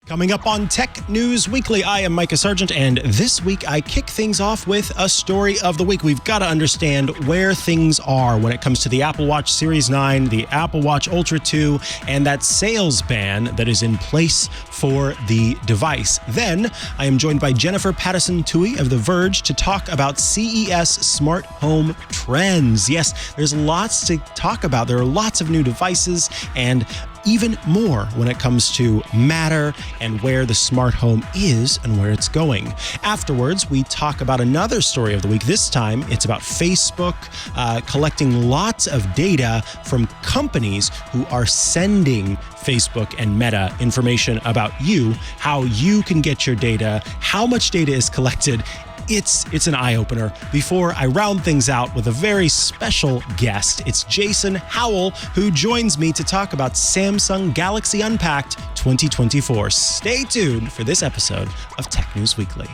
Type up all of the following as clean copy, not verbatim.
Coming up on Tech News Weekly, I am Mikah Sargent, and this week I kick things off with a story of the week. We've got to understand where things are when it comes to the Apple Watch Series 9, the Apple Watch Ultra 2, and that sales ban that is in place for the device. Then I am joined by Jennifer Pattison Tuohy of The Verge to talk about CES smart home trends. Yes, there's lots to talk about. There are lots of new devices and even more when it comes to Matter and where the smart home is and where it's going. Afterwards, we talk about another story of the week. This time, it's about Facebook collecting lots of data from companies who are sending Facebook and Meta information about you, how you can get your data, how much data is collected. It's an eye-opener. Before I round things out with a very special guest, it's Jason Howell, who joins me to talk about Samsung Galaxy Unpacked 2024. Stay tuned for this episode of Tech News Weekly.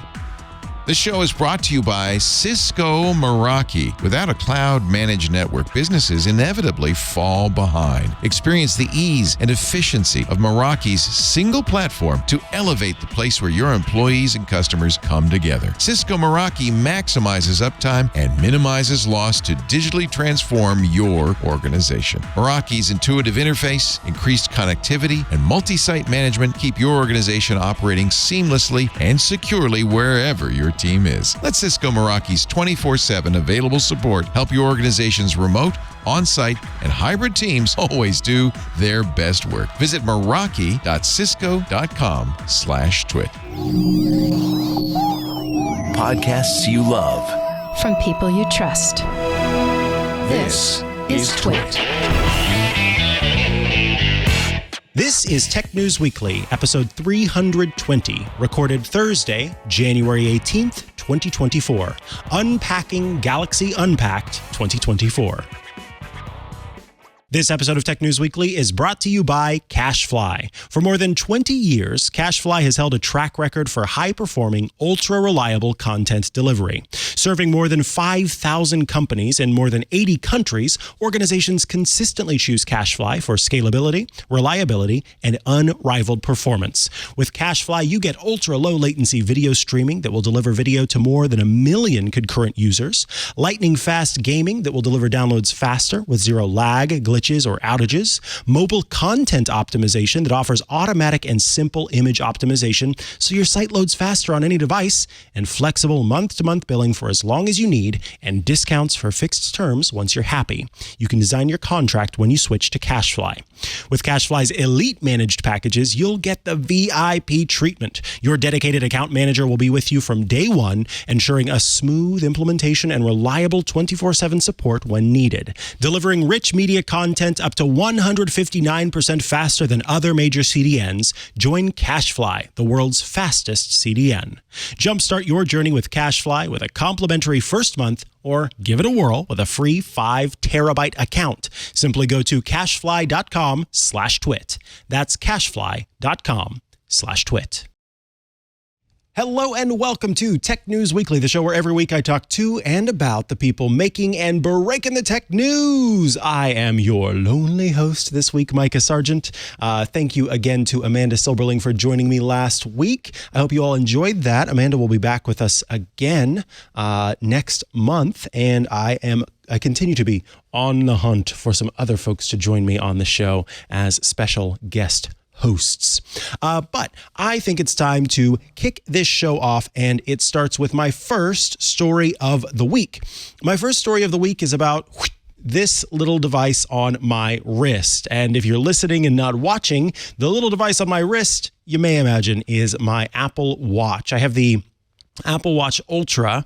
This show is brought to you by Cisco Meraki. Without a cloud-managed network, businesses inevitably fall behind. Experience the ease and efficiency of Meraki's single platform to elevate the place where your employees and customers come together. Cisco Meraki maximizes uptime and minimizes loss to digitally transform your organization. Meraki's intuitive interface, increased connectivity, and multi-site management keep your organization operating seamlessly and securely wherever your team is. Let Cisco Meraki's 24/7 available support help your organization's remote, on-site, and hybrid teams always do their best work. Visit meraki.cisco.com/twit. Podcasts you love. From people you trust. This is TWiT. This is Tech News Weekly, episode 320, recorded Thursday, January 18th, 2024. Unpacking Galaxy Unpacked 2024. This episode of Tech News Weekly is brought to you by CacheFly. For more than 20 years, CacheFly has held a track record for high-performing, ultra-reliable content delivery. Serving more than 5,000 companies in more than 80 countries, organizations consistently choose CacheFly for scalability, reliability, and unrivaled performance. With CacheFly, you get ultra-low latency video streaming that will deliver video to more than 1 million concurrent users, lightning-fast gaming that will deliver downloads faster with zero lag, glitches, or outages, mobile content optimization that offers automatic and simple image optimization so your site loads faster on any device, and flexible month-to-month billing for as long as you need, and discounts for fixed terms once you're happy. You can design your contract when you switch to CacheFly. With CacheFly's elite managed packages, you'll get the VIP treatment. Your dedicated account manager will be with you from day one, ensuring a smooth implementation and reliable 24/7 support when needed. Delivering rich media content up to 159% faster than other major CDNs, join CacheFly, the world's fastest CDN. Jumpstart your journey with CacheFly with a complimentary first month, or give it a whirl with a free 5 terabyte account. Simply go to cachefly.com/twit. That's cachefly.com/twit. Hello and welcome to Tech News Weekly, the show where every week I talk to and about the people making and breaking the tech news. I am your lonely host this week, Mikah Sargent. Thank you again to Amanda Silberling for joining me last week. I hope you all enjoyed that. Amanda will be back with us again next month, and I continue to be on the hunt for some other folks to join me on the show as special guest hosts. But I think it's time to kick this show off, and it starts with my first story of the week. My first story of the week is about this little device on my wrist. And if you're listening and not watching, the little device on my wrist, you may imagine, is my Apple Watch. I have the Apple Watch Ultra,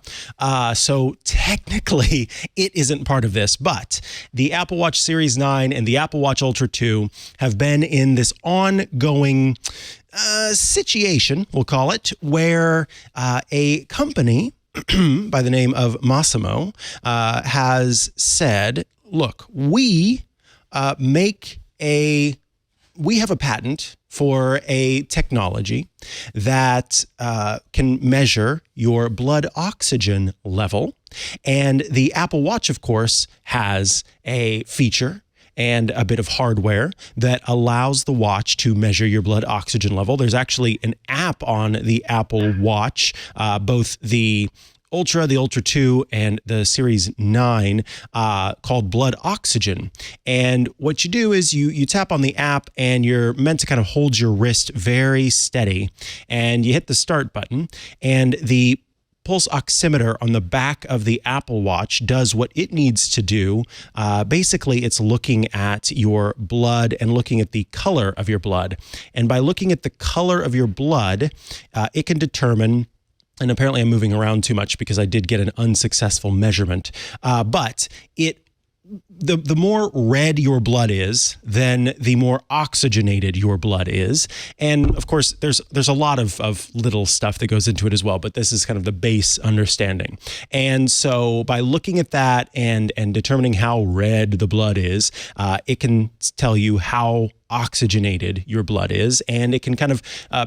so technically it isn't part of this, but the Apple Watch Series 9 and the Apple Watch Ultra 2 have been in this ongoing situation, we'll call it, where a company by the name of Massimo has said, look, we have a patent for a technology that can measure your blood oxygen level. And the Apple Watch, of course, has a feature and a bit of hardware that allows the watch to measure your blood oxygen level. There's actually an app on the Apple Watch, both the Ultra, the Ultra 2, and the Series 9 called Blood Oxygen. And what you do is you tap on the app and you're meant to kind of hold your wrist very steady, and you hit the start button, and the pulse oximeter on the back of the Apple Watch does what it needs to do. Basically, it's looking at your blood and looking at the color of your blood. And by looking at the color of your blood, it can determine, and apparently I'm moving around too much because I did get an unsuccessful measurement, but the more red your blood is, then the more oxygenated your blood is. And of course, there's a lot of little stuff that goes into it as well, but this is kind of the base understanding. And so by looking at that and determining how red the blood is, it can tell you how oxygenated your blood is, and it can kind of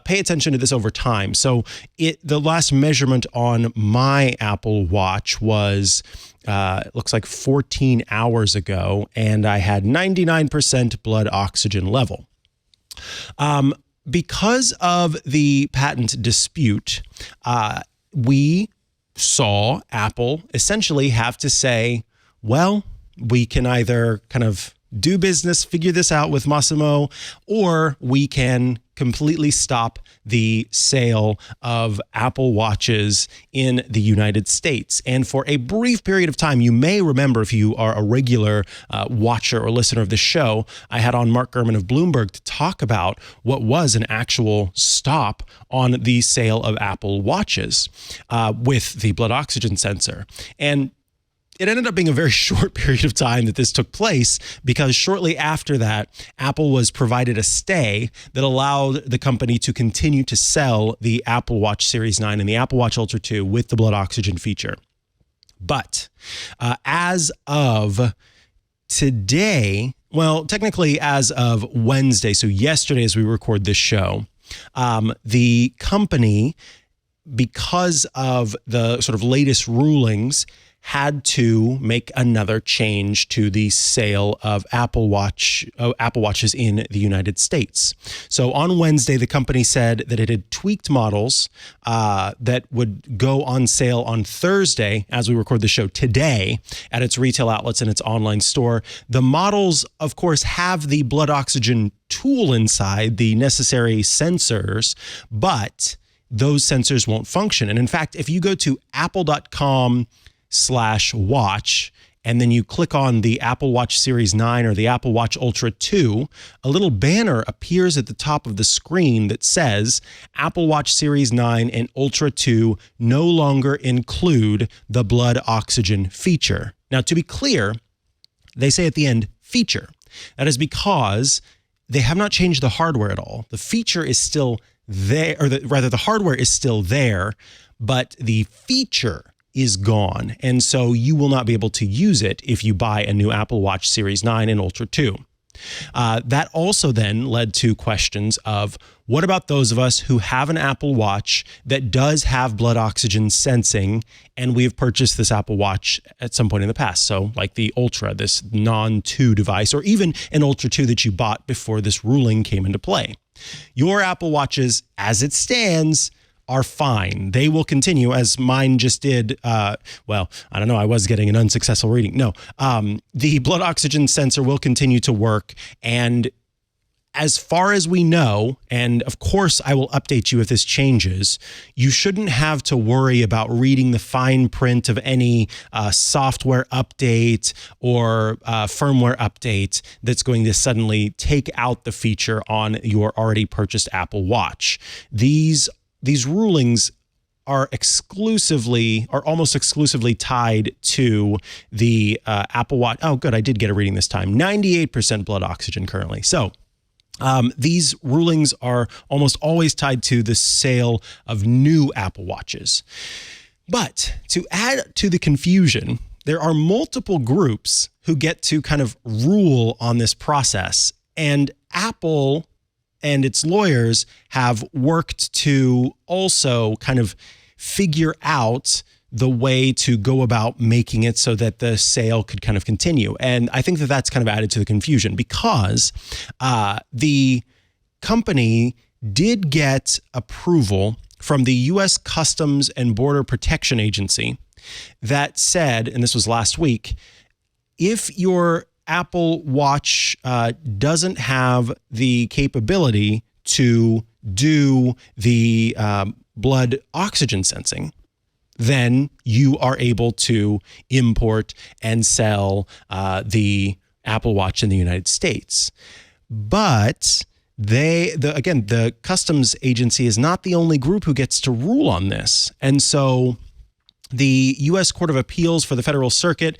pay attention to this over time. So the last measurement on my Apple Watch was it looks like 14 hours ago, and I had 99% blood oxygen level. Because of the patent dispute, we saw Apple essentially have to say, well, we can either kind of do business, figure this out with Massimo, or we can completely stop the sale of Apple Watches in the United States. And for a brief period of time, you may remember, if you are a regular watcher or listener of the show, I had on Mark Gurman of Bloomberg to talk about what was an actual stop on the sale of Apple Watches with the blood oxygen sensor. And it ended up being a very short period of time that this took place, because shortly after that, Apple was provided a stay that allowed the company to continue to sell the Apple Watch Series 9 and the Apple Watch Ultra 2 with the blood oxygen feature. But as of today, well, technically as of Wednesday, so yesterday as we record this show, the company, because of the sort of latest rulings, had to make another change to the sale of Apple Watches in the United States. So on Wednesday, the company said that it had tweaked models that would go on sale on Thursday, as we record the show today, at its retail outlets and its online store. The models, of course, have the blood oxygen tool inside, the necessary sensors, but those sensors won't function. And in fact, if you go to apple.com/watch, and then you click on the Apple Watch Series 9 or the Apple Watch Ultra 2, a little banner appears at the top of the screen that says Apple Watch Series 9 and Ultra 2 no longer include the blood oxygen feature. Now, to be clear, they say at the end, feature. That is because they have not changed the hardware at all. The feature is still there, or the hardware is still there, but the feature is gone. And so you will not be able to use it if you buy a new Apple Watch Series 9 and Ultra 2. That also then led to questions of, what about those of us who have an Apple Watch that does have blood oxygen sensing, and we have purchased this Apple Watch at some point in the past? So like the Ultra, this non-2 device, or even an Ultra 2 that you bought before this ruling came into play. Your Apple Watches, as it stands, are fine. They will continue, as mine just did. Well, I don't know. I was getting an unsuccessful reading. No, the blood oxygen sensor will continue to work. And as far as we know, and of course I will update you if this changes, you shouldn't have to worry about reading the fine print of any software update or firmware update that's going to suddenly take out the feature on your already purchased Apple Watch. These rulings are almost exclusively tied to the Apple Watch. Oh, good. I did get a reading this time. 98% blood oxygen currently. So these rulings are almost always tied to the sale of new Apple Watches. But to add to the confusion, there are multiple groups who get to kind of rule on this process. And Apple and its lawyers have worked to also kind of figure out the way to go about making it so that the sale could kind of continue. And I think that that's kind of added to the confusion because the company did get approval from the U.S. Customs and Border Protection Agency that said, and this was last week, if your Apple Watch doesn't have the capability to do the blood oxygen sensing, then you are able to import and sell the Apple Watch in the United States. But the customs agency is not the only group who gets to rule on this. And so the U.S. Court of Appeals for the Federal Circuit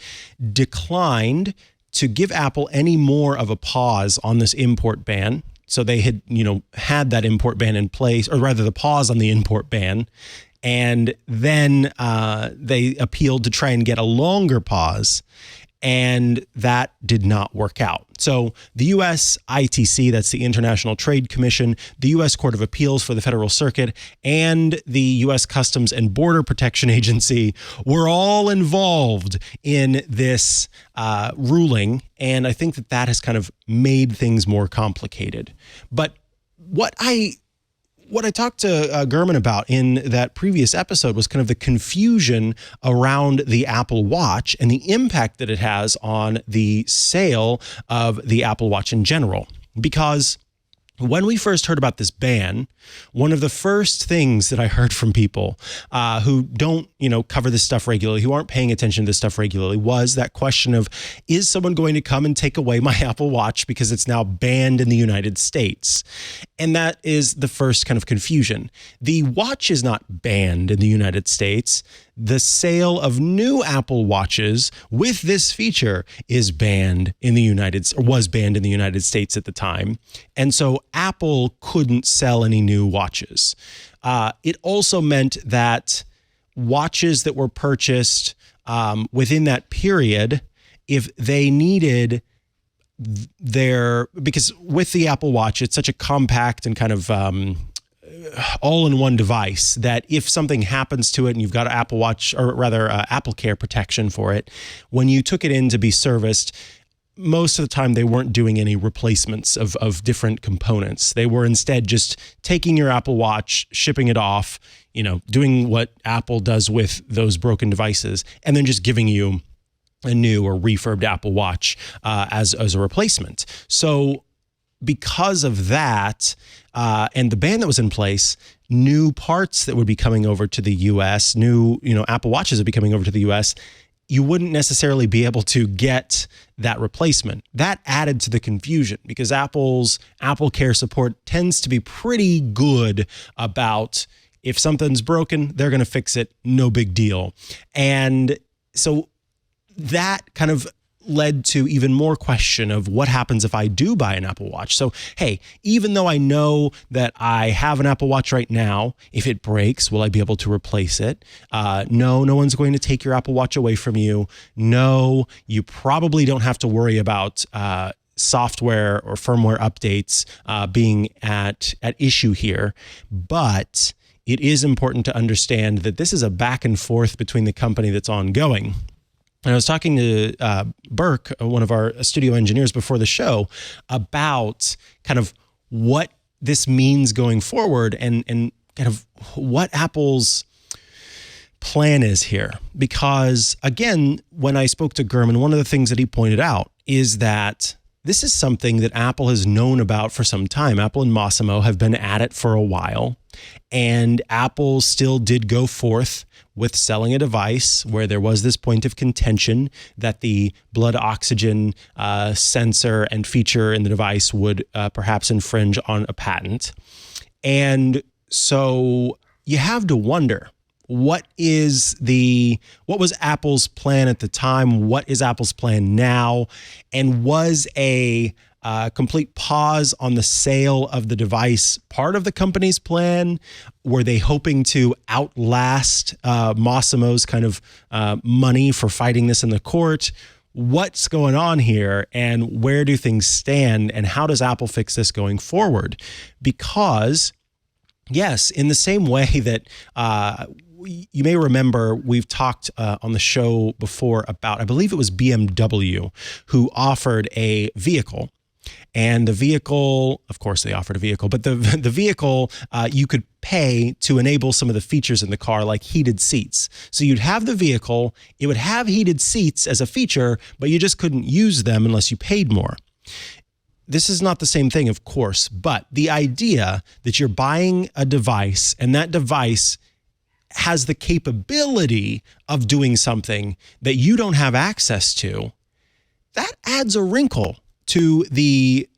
declined to give Apple any more of a pause on this import ban. So they had, had that import ban in place, or rather the pause on the import ban. And then they appealed to try and get a longer pause, and that did not work out. So the U.S. ITC, that's the International Trade Commission, the U.S. Court of Appeals for the Federal Circuit, and the U.S. Customs and Border Protection Agency were all involved in this ruling. And I think that has kind of made things more complicated. But what I talked to Gurman about in that previous episode was kind of the confusion around the Apple Watch and the impact that it has on the sale of the Apple Watch in general. Because when we first heard about this ban, one of the first things that I heard from people who don't, cover this stuff regularly, who aren't paying attention to this stuff regularly, was that question of, is someone going to come and take away my Apple Watch because it's now banned in the United States? And that is the first kind of confusion. The watch is not banned in the United States. The sale of new Apple Watches with this feature was banned in the United States at the time. And so Apple couldn't sell any new watches. It also meant that watches that were purchased within that period, if they needed because with the Apple Watch, it's such a compact and kind of all-in-one device that if something happens to it and you've got an Apple Watch, or rather Apple Care protection for it, when you took it in to be serviced, most of the time they weren't doing any replacements of different components. They were instead just taking your Apple Watch, shipping it off, doing what Apple does with those broken devices, and then just giving you a new or refurbed Apple Watch as a replacement. So because of that and the ban that was in place, new parts that would be coming over to the U.S., new Apple Watches would be coming over to the U.S., you wouldn't necessarily be able to get that replacement. That added to the confusion because Apple's Apple Care support tends to be pretty good about if something's broken, they're going to fix it, no big deal. And so that kind of led to even more question of what happens if I do buy an Apple Watch. So, hey, even though I know that I have an Apple Watch right now, if it breaks, will I be able to replace it? No one's going to take your Apple Watch away from you. No, you probably don't have to worry about software or firmware updates being at issue here. But it is important to understand that this is a back and forth between the company that's ongoing. And I was talking to Burke, one of our studio engineers before the show, about kind of what this means going forward and kind of what Apple's plan is here. Because again, when I spoke to Gurman, one of the things that he pointed out is that this is something that Apple has known about for some time. Apple and Massimo have been at it for a while, and Apple still did go forth with selling a device where there was this point of contention that the blood oxygen sensor and feature in the device would perhaps infringe on a patent. And so you have to wonder, what was Apple's plan at the time? What is Apple's plan now? And was a complete pause on the sale of the device part of the company's plan? Were they hoping to outlast Massimo's kind of money for fighting this in the court? What's going on here, and where do things stand, and how does Apple fix this going forward? Because yes, in the same way that you may remember we've talked on the show before about, I believe it was BMW, who offered a vehicle. And the vehicle, of course, they offered a vehicle, but the vehicle, you could pay to enable some of the features in the car, like heated seats. So you'd have the vehicle, it would have heated seats as a feature, but you just couldn't use them unless you paid more. This is not the same thing, of course, but the idea that you're buying a device and that device has the capability of doing something that you don't have access to, that adds a wrinkle to the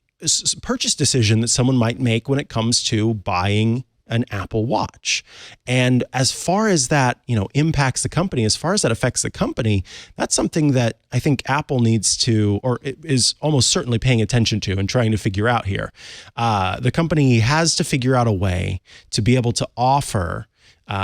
purchase decision that someone might make when it comes to buying an Apple Watch. And as far as that, impacts the company, as far as that affects the company, that's something that I think Apple needs to, or is almost certainly paying attention to and trying to figure out here. The company has to figure out a way to be able to offer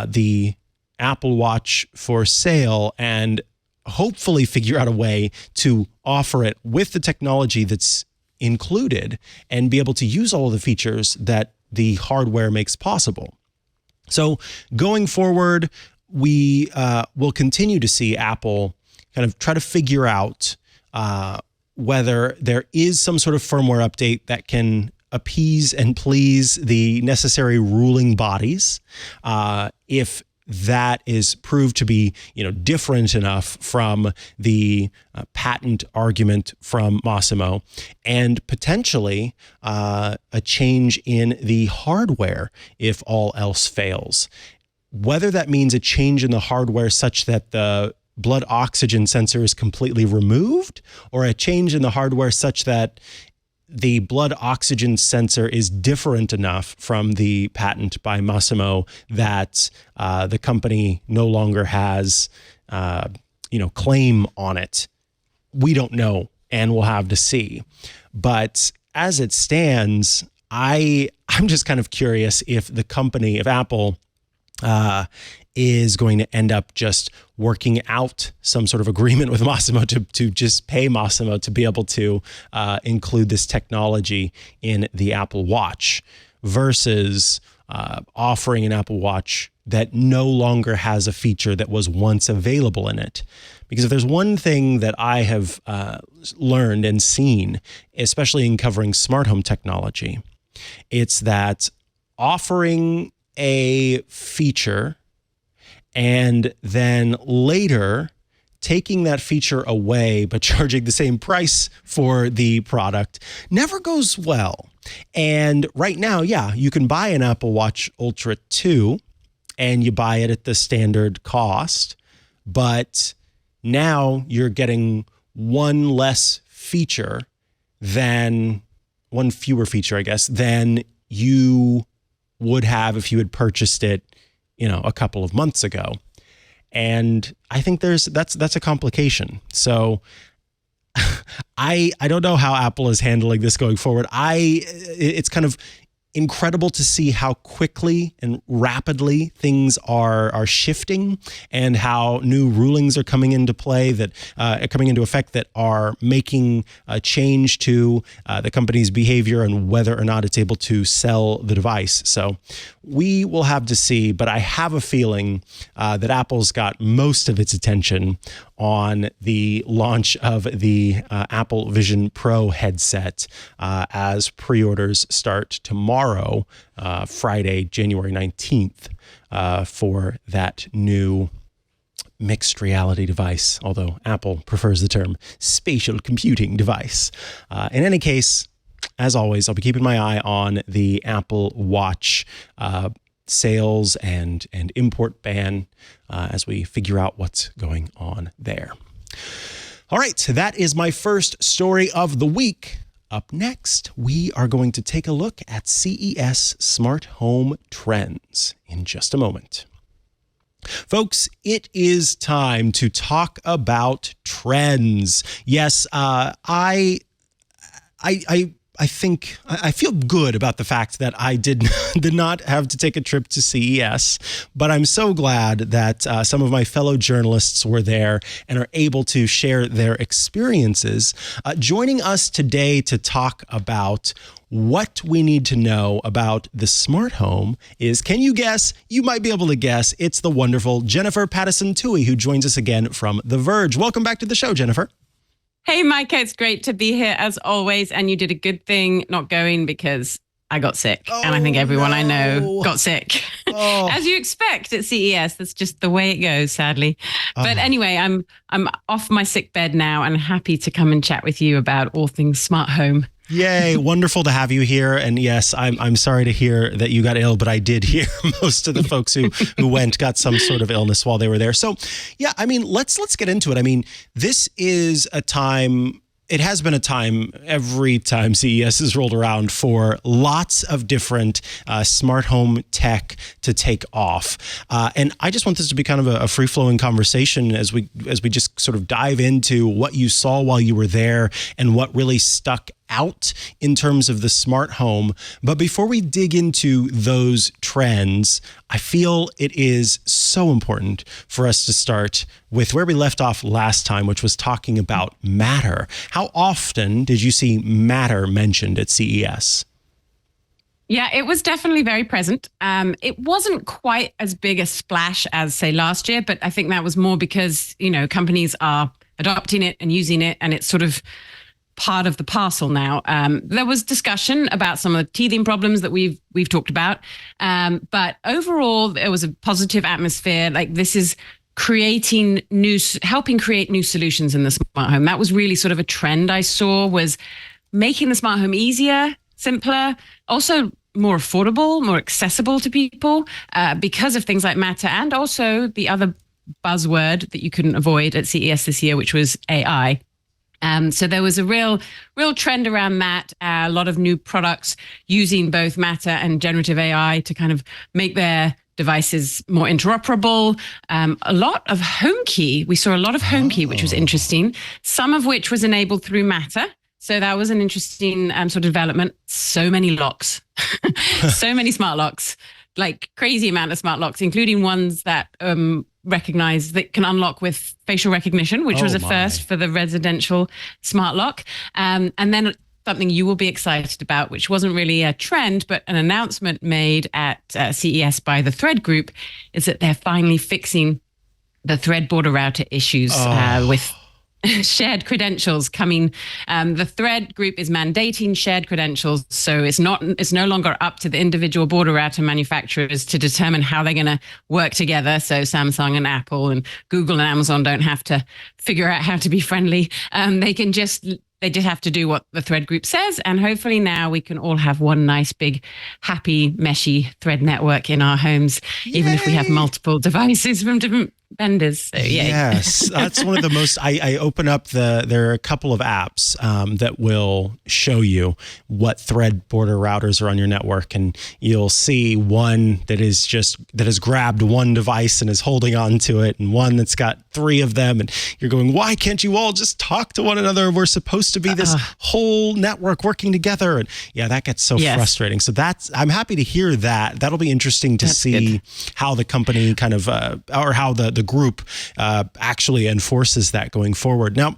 the Apple Watch for sale and hopefully figure out a way to offer it with the technology that's included and be able to use all of the features that the hardware makes possible. So going forward, we will continue to see Apple kind of try to figure out whether there is some sort of firmware update that can appease and please the necessary ruling bodies. If that is proved to be, different enough from the patent argument from Massimo, and potentially a change in the hardware if all else fails. Whether that means a change in the hardware such that the blood oxygen sensor is completely removed, or a change in the hardware such that the blood oxygen sensor is different enough from the patent by Massimo that the company no longer has, claim on it. We don't know, and we'll have to see. But as it stands, I'm just kind of curious if the company, if Apple, is going to end up just working out some sort of agreement with Massimo to just pay Massimo to be able to include this technology in the Apple Watch versus offering an Apple Watch that no longer has a feature that was once available in it. Because if there's one thing that I have learned and seen, especially in covering smart home technology, it's that offering a feature and then later taking that feature away but charging the same price for the product never goes well. And right now, you can buy an Apple Watch Ultra 2 and you buy it at the standard cost, but now you're getting one fewer feature, I guess, than you would have if you had purchased it, a couple of months ago. And I think that's a complication. So I don't know how Apple is handling this going forward. It's kind of incredible to see how quickly and rapidly things are shifting, and how new rulings are coming into play that coming into effect that are making a change to the company's behavior and whether or not it's able to sell the device. So we will have to see, but I have a feeling that Apple's got most of its attention on the launch of the Apple Vision Pro headset as pre-orders start tomorrow, Friday, January 19th, for that new mixed reality device, although Apple prefers the term spatial computing device. In any case, as always, I'll be keeping my eye on the Apple Watch sales and import ban as we figure out what's going on there. All right, so that is my first story of the week. Up next, we are going to take a look at CES smart home trends in just a moment. Folks, it is time to talk about trends. Yes, I think I feel good about the fact that I did not have to take a trip to CES, but I'm so glad that some of my fellow journalists were there and are able to share their experiences. Joining us today to talk about what we need to know about the smart home is, can you guess? You might be able to guess. It's the wonderful Jennifer Pattison Tuohy, who joins us again from The Verge. Welcome back to the show, Jennifer. Hey, Mikah, it's great to be here as always. And you did a good thing not going because I got sick. And I think everyone I know got sick. As you expect at CES. That's just the way it goes, sadly. But anyway, I'm off my sick bed now and happy to come and chat with you about all things smart home. Yay, wonderful to have you here. And yes, I'm sorry to hear that you got ill, but I did hear most of the folks who went got some sort of illness while they were there. So yeah, I mean, let's get into it. I mean, this is a time, it has been a time every time CES has rolled around for lots of different smart home tech to take off. And I just want this to be kind of a free-flowing conversation as we just sort of dive into what you saw while you were there and what really stuck out in terms of the smart home. But before we dig into those trends, I feel it is so important for us to start with where we left off last time, which was talking about Matter. How often did you see Matter mentioned at CES? Yeah, it was definitely very present. It wasn't quite as big a splash as, say, last year, but I think that was more because, companies are adopting it and using it, and it's sort of part of the parcel now. There was discussion about some of the teething problems that we've talked about, but overall there was a positive atmosphere. Like, this is helping create new solutions in the smart home. That was really sort of a trend I saw, was making the smart home easier, simpler, also more affordable, more accessible to people because of things like Matter, and also the other buzzword that you couldn't avoid at CES this year, which was AI. So there was a real trend around that. A lot of new products using both Matter and generative AI to kind of make their devices more interoperable. A lot of HomeKey. We saw a lot of HomeKey, which was interesting. Some of which was enabled through Matter. So that was an interesting sort of development. So many locks, so many smart locks, like crazy amount of smart locks, including ones that recognize that can unlock with facial recognition, which was a first for the residential smart lock. And then something you will be excited about, which wasn't really a trend, but an announcement made at CES by the Thread group, is that they're finally fixing the Thread border router issues with shared credentials coming. The Thread group is mandating shared credentials, so it's no longer up to the individual border router manufacturers to determine how they're going to work together. So Samsung and Apple and Google and Amazon don't have to figure out how to be friendly. They just have to do what the Thread group says, and hopefully now we can all have one nice big happy meshy Thread network in our homes. Yay! Even if we have multiple devices from different vendors. So, yeah. Yes, that's one of the most. I open up there are a couple of apps that will show you what Thread border routers are on your network, and you'll see one that has grabbed one device and is holding on to it, and one that's got three of them, and you're going, why can't you all just talk to one another? We're supposed to be this whole network working together, and yeah, that gets so frustrating. So I'm happy to hear that. That'll be interesting to see how the company kind of or how the group actually enforces that going forward. Now,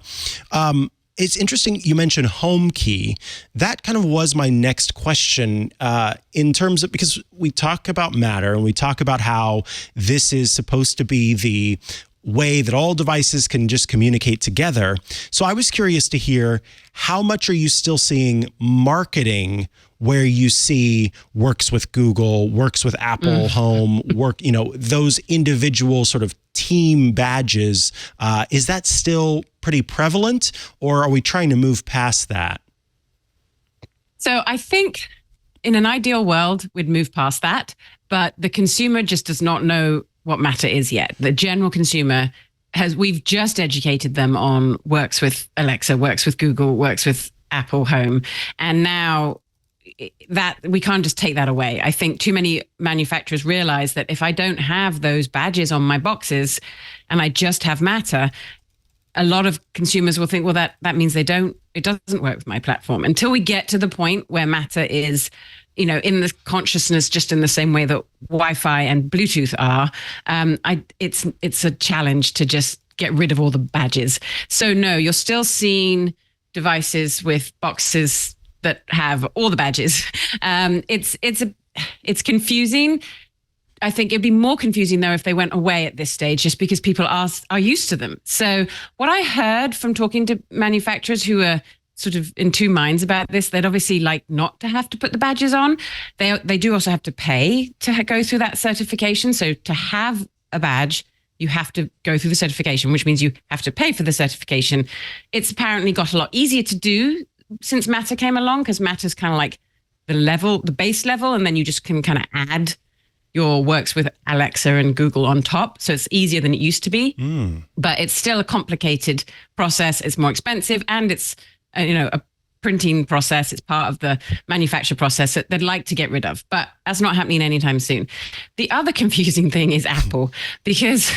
it's interesting you mentioned HomeKey. That kind of was my next question in terms of, because we talk about Matter and we talk about how this is supposed to be the way that all devices can just communicate together. So I was curious to hear, how much are you still seeing marketing where you see works with Google, works with Apple Home, those individual sort of team badges? Is that still pretty prevalent, or are we trying to move past that? So I think in an ideal world, we'd move past that, but the consumer just does not know what Matter is yet. The general consumer we've just educated them on works with Alexa, works with Google, works with Apple Home. And now that we can't just take that away. I think too many manufacturers realize that if I don't have those badges on my boxes and I just have Matter, a lot of consumers will think, well, that means it doesn't work with my platform, until we get to the point where Matter is, in the consciousness, just in the same way that Wi-Fi and Bluetooth are. It's a challenge to just get rid of all the badges. So no, you're still seeing devices with boxes that have all the badges. It's confusing. I think it'd be more confusing though if they went away at this stage, just because people are used to them. So what I heard from talking to manufacturers who are sort of in two minds about this, they'd obviously like not to have to put the badges on. They do also have to pay to go through that certification. So to have a badge, you have to go through the certification, which means you have to pay for the certification. It's apparently got a lot easier to do since Matter came along, because Matter's kind of like the base level, and then you just can kind of add your works with Alexa and Google on top. So it's easier than it used to be, but it's still a complicated process. It's more expensive, and it's a printing process. It's part of the manufacture process that they'd like to get rid of, but that's not happening anytime soon. The other confusing thing is Apple, because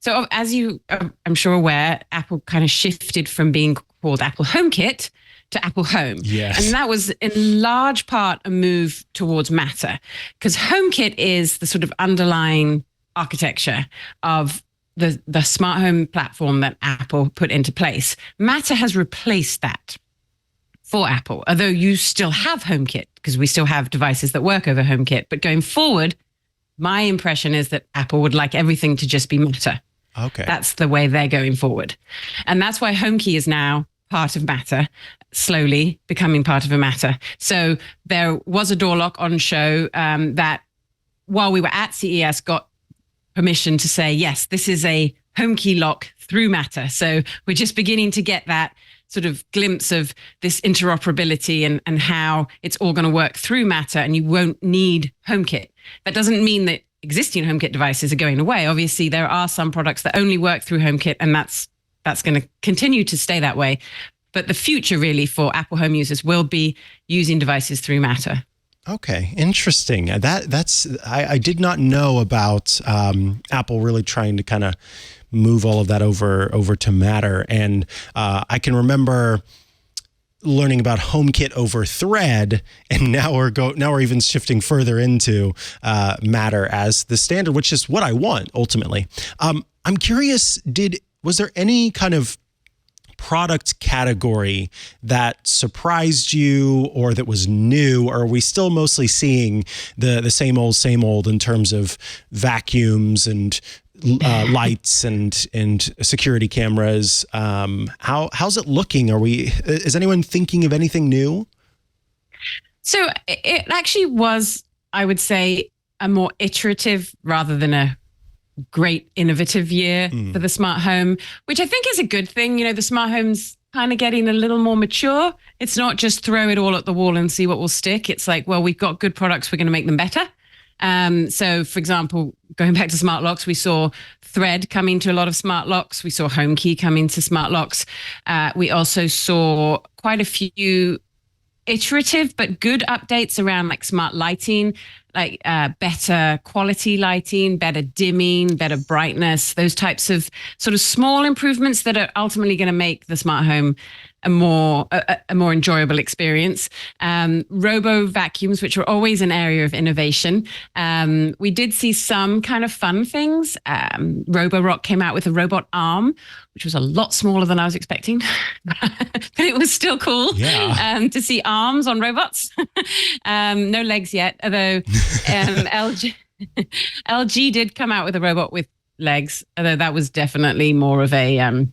so as you are, I'm sure aware, Apple kind of shifted from being called Apple HomeKit to Apple Home. Yes. And that was in large part a move towards Matter, because HomeKit is the sort of underlying architecture of the smart home platform that Apple put into place. Matter has replaced that for Apple, although you still have HomeKit, because we still have devices that work over HomeKit. But going forward, my impression is that Apple would like everything to just be Matter. Okay. That's the way they're going forward. And that's why HomeKey is now part of Matter, slowly becoming part of a Matter. So there was a door lock on show that, while we were at CES, got permission to say, yes, this is a HomeKey lock through Matter. So we're just beginning to get that sort of glimpse of this interoperability and how it's all going to work through Matter, and you won't need HomeKit. That doesn't mean that existing HomeKit devices are going away. Obviously, there are some products that only work through HomeKit, and that's going to continue to stay that way. But the future really for Apple Home users will be using devices through Matter. Okay, interesting. That's I did not know about Apple really trying to kind of move all of that over to Matter, and I can remember learning about HomeKit over Thread, and now we're even shifting further into Matter as the standard, which is what I want ultimately. I'm curious, was there any kind of product category that surprised you or that was new, or are we still mostly seeing the same old in terms of vacuums and lights and security cameras? How's it looking? Is anyone thinking of anything new? So it actually was, I would say, a more iterative rather than a great innovative year for the smart home, which I think is a good thing. The smart home's kind of getting a little more mature. It's not just throw it all at the wall and see what will stick. It's like, well, we've got good products, we're going to make them better. So for example, going back to smart locks, we saw Thread come into a lot of smart locks. We saw HomeKey come into smart locks. We also saw quite a few iterative but good updates around like smart lighting, like better quality lighting, better dimming, better brightness, those types of sort of small improvements that are ultimately going to make the smart home a more enjoyable experience. Robo vacuums, which were always an area of innovation. We did see some kind of fun things. Roborock came out with a robot arm, which was a lot smaller than I was expecting, but it was still cool to see arms on robots. No legs yet, although LG did come out with a robot with legs, although that was definitely more of a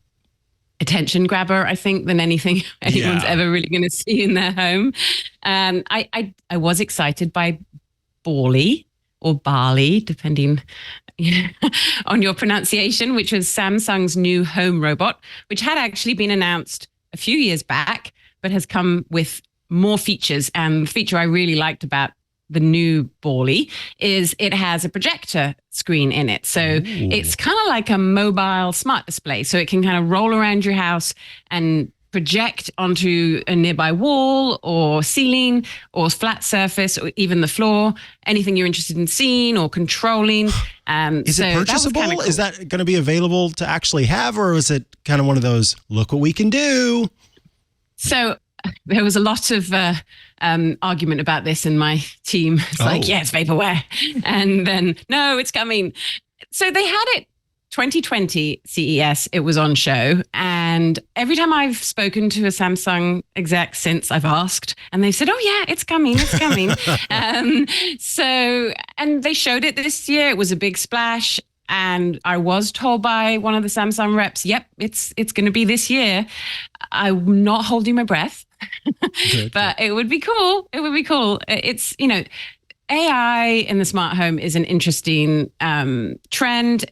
attention grabber, I think, than anything anyone's ever really going to see in their home. I was excited by Bally or Bali, depending on your pronunciation, which was Samsung's new home robot, which had actually been announced a few years back, but has come with more features. And the feature I really liked about the new Bally is it has a projector screen in it. So it's kind of like a mobile smart display. So it can kind of roll around your house and project onto a nearby wall or ceiling or flat surface or even the floor, anything you're interested in seeing or controlling. Is it purchasable? Cool. Is that going to be available to actually have, or is it kind of one of those, look what we can do? So there was a lot of argument about this in my team. It's like, yeah, it's vaporware. And then, no, it's coming. So they had it 2020 CES, it was on show. And every time I've spoken to a Samsung exec since, I've asked, and they said, oh yeah, it's coming, it's coming. And they showed it this year. It was a big splash. And I was told by one of the Samsung reps, yep, it's going to be this year. I'm not holding my breath, but it would be cool. It would be cool. It's, AI in the smart home is an interesting trend.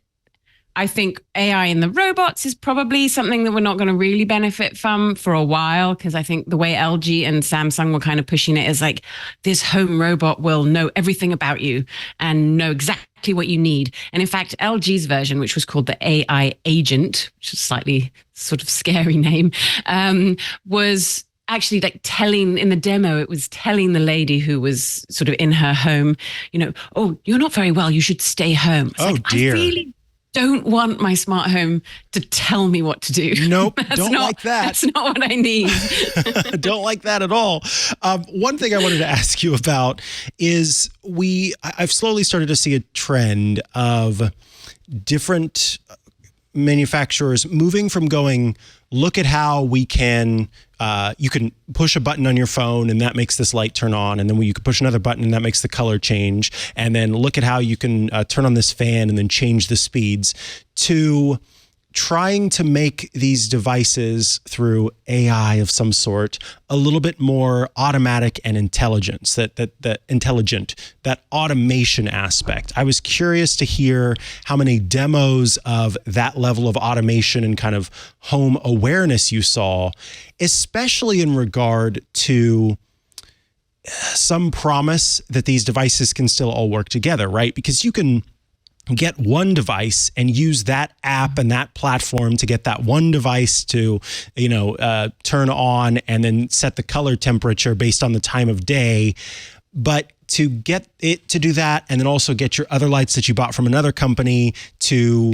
I think AI in the robots is probably something that we're not going to really benefit from for a while, because I think the way LG and Samsung were kind of pushing it is like, this home robot will know everything about you and know exactly what you need. And in fact, LG's version, which was called the AI Agent, which is a slightly sort of scary name, was actually like telling in the demo, it was telling the lady who was sort of in her home, oh, you're not very well, you should stay home. It's dear. I really don't want my smart home to tell me what to do. Nope, don't like that. That's not what I need. Don't like that at all. One thing I wanted to ask you about is I've slowly started to see a trend of different manufacturers moving from going, look at how we can, you can push a button on your phone and that makes this light turn on. And then you can push another button and that makes the color change. And then look at how you can turn on this fan and then change the speeds, to trying to make these devices through AI of some sort a little bit more automatic and intelligent, that automation aspect. I was curious to hear how many demos of that level of automation and kind of home awareness you saw, especially in regard to some promise that these devices can still all work together, right? Because you can get one device and use that app and that platform to get that one device to, turn on and then set the color temperature based on the time of day. But to get it to do that and then also get your other lights that you bought from another company to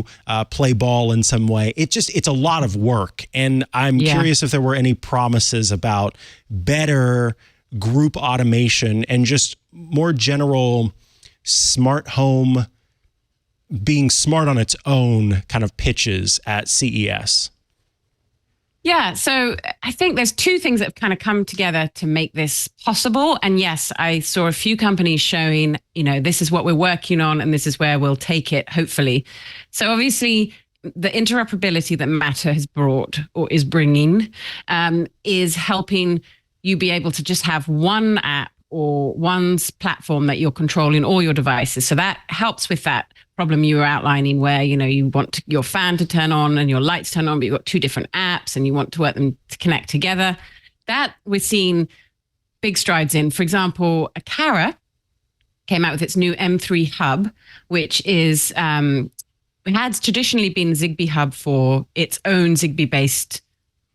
play ball in some way, it's a lot of work. And I'm curious if there were any promises about better group automation and just more general smart home being smart on its own kind of pitches at CES. Yeah, so I think there's two things that have kind of come together to make this possible. And yes, I saw a few companies showing, this is what we're working on and this is where we'll take it, hopefully. So obviously, the interoperability that Matter has brought or is bringing is helping you be able to just have one app or one platform that you're controlling all your devices. So that helps with that problem you were outlining where, you want your fan to turn on and your lights turn on, but you've got two different apps and you want to work them to connect together. That we're seeing big strides in. For example, Aqara came out with its new M3 hub, which is, it has traditionally been Zigbee hub for its own Zigbee-based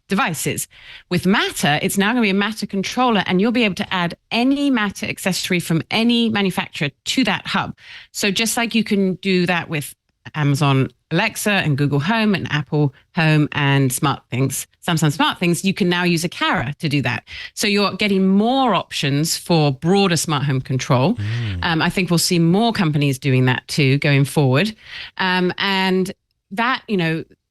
devices. With Matter, it's now going to be a Matter controller, and you'll be able to add any Matter accessory from any manufacturer to that hub. So just like you can do that with Amazon Alexa and Google Home and Apple Home and SmartThings, Samsung SmartThings, you can now use Aqara to do that. So you're getting more options for broader smart home control. I think we'll see more companies doing that too going forward. And that,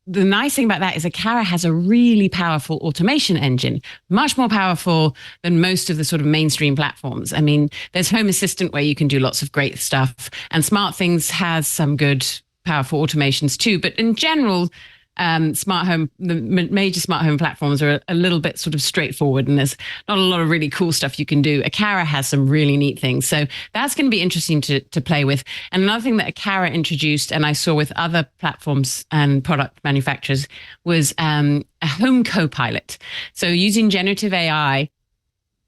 the nice thing about that is Aqara has a really powerful automation engine, much more powerful than most of the sort of mainstream platforms. I mean, there's Home Assistant where you can do lots of great stuff, and SmartThings has some good, powerful automations too. But in general, the major smart home platforms are a little bit sort of straightforward, and there's not a lot of really cool stuff you can do. Aqara has some really neat things. So that's going to be interesting to play with. And another thing that Aqara introduced, and I saw with other platforms and product manufacturers, was a home co-pilot. So using generative AI,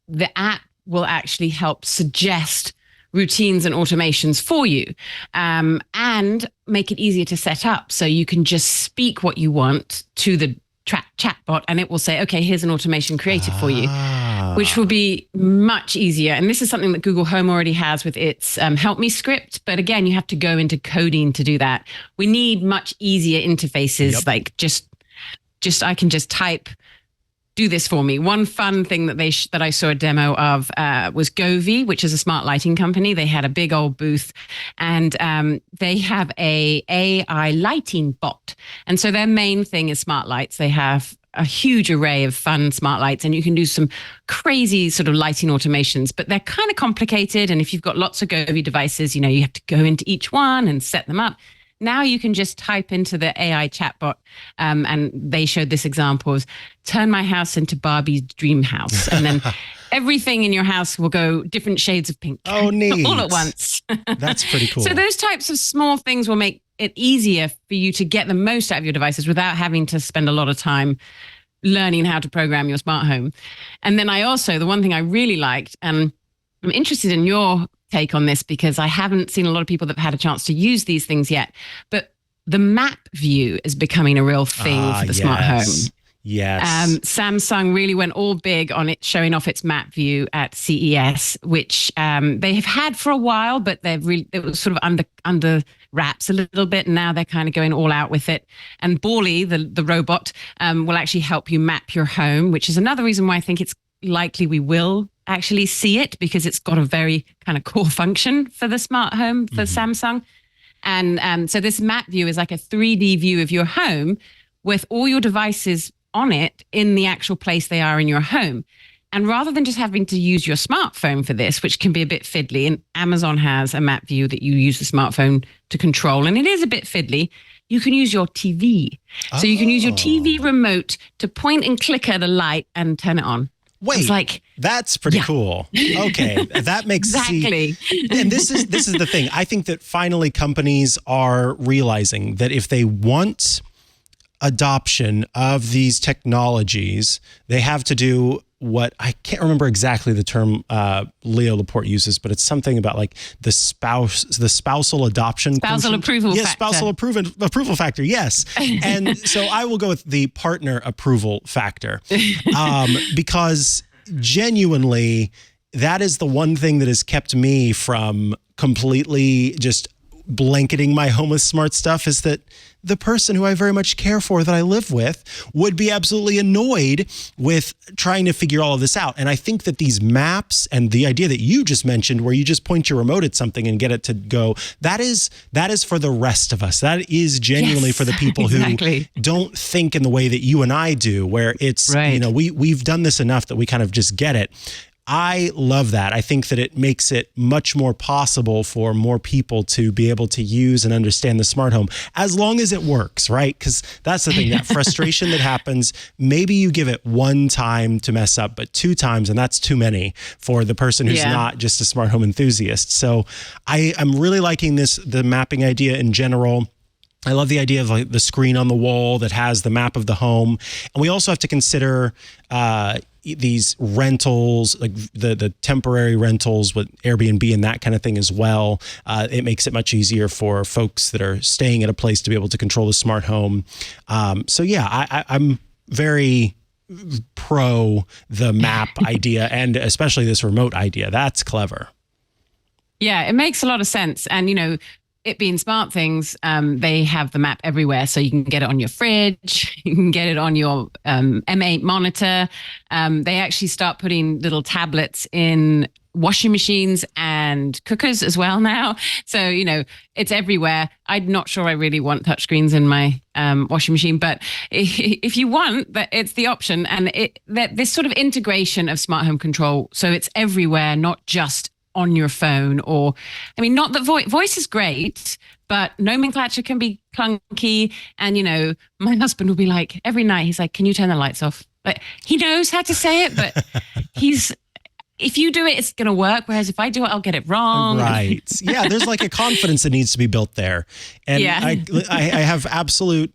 the app will actually help suggest routines and automations for you, and make it easier to set up. So you can just speak what you want to the chatbot, and it will say, okay, here's an automation created for you, which will be much easier. And this is something that Google Home already has with its Help Me script. But again, you have to go into coding to do that. We need much easier interfaces, like just I can just type, do this for me. One fun thing that that I saw a demo of was Govee, which is a smart lighting company. They had a big old booth, and they have a AI lighting bot. And so their main thing is smart lights. They have a huge array of fun smart lights, and you can do some crazy sort of lighting automations, but they're kind of complicated. And if you've got lots of Govee devices, you have to go into each one and set them up. Now you can just type into the AI chatbot, and they showed this example of turn my house into Barbie's dream house. And then everything in your house will go different shades of pink. Oh, neat. All at once. That's pretty cool. So those types of small things will make it easier for you to get the most out of your devices without having to spend a lot of time learning how to program your smart home. And then the one thing I really liked, and I'm interested in your take on this because I haven't seen a lot of people that have had a chance to use these things yet, but the map view is becoming a real thing for the smart home. Yes. Samsung really went all big on it, showing off its map view at CES, which they have had for a while, but it was sort of under wraps a little bit. And now they're kind of going all out with it. And Bally, the robot, will actually help you map your home, which is another reason why I think it's likely we will actually see it, because it's got a very kind of core function for the smart home for Samsung. And so this map view is like a 3D view of your home with all your devices on it in the actual place they are in your home. And rather than just having to use your smartphone for this, which can be a bit fiddly, and Amazon has a map view that you use the smartphone to control, and it is a bit fiddly, you can use your TV. So you can use your TV remote to point and click at a light and turn it on. Wait, that's pretty cool. Okay, that makes exactly. And this is the thing. I think that finally companies are realizing that if they want adoption of these technologies, they have to do what I can't remember exactly the term Leo Laporte uses, but it's something about like the spousal adoption. Spousal approval factor. Yes, spousal approval factor. Yes. And so I will go with the partner approval factor because genuinely that is the one thing that has kept me from completely just blanketing my home with smart stuff, is that the person who I very much care for, that I live with, would be absolutely annoyed with trying to figure all of this out. And I think that these maps and the idea that you just mentioned, where you just point your remote at something and get it to go, that is for the rest of us. That is genuinely for the people who don't think in the way that you and I do, where it's, we've done this enough that we kind of just get it. I love that. I think that it makes it much more possible for more people to be able to use and understand the smart home, as long as it works, right? Because that's the thing, that frustration that happens, maybe you give it one time to mess up, but 2 times, and that's too many for the person who's not just a smart home enthusiast. So I'm really liking the mapping idea in general. I love the idea of like the screen on the wall that has the map of the home. And we also have to consider these rentals, like the temporary rentals with Airbnb and that kind of thing as well. It makes it much easier for folks that are staying at a place to be able to control the smart home. So yeah, I'm very pro the map idea, and especially this remote idea. That's clever. Yeah, it makes a lot of sense. And, it being smart things, they have the map everywhere. So you can get it on your fridge, you can get it on your M8 monitor. They actually start putting little tablets in washing machines and cookers as well now. So, it's everywhere. I'm not sure I really want touchscreens in my washing machine, but if you want, it's the option. And this sort of integration of smart home control, so it's everywhere, not just on your phone, or, not that voice is great, but nomenclature can be clunky. And, my husband will be like, every night, he's like, can you turn the lights off? Like, he knows how to say it, but if you do it, it's going to work. Whereas if I do it, I'll get it wrong. Right. Yeah. There's like a confidence that needs to be built there. And I have absolute,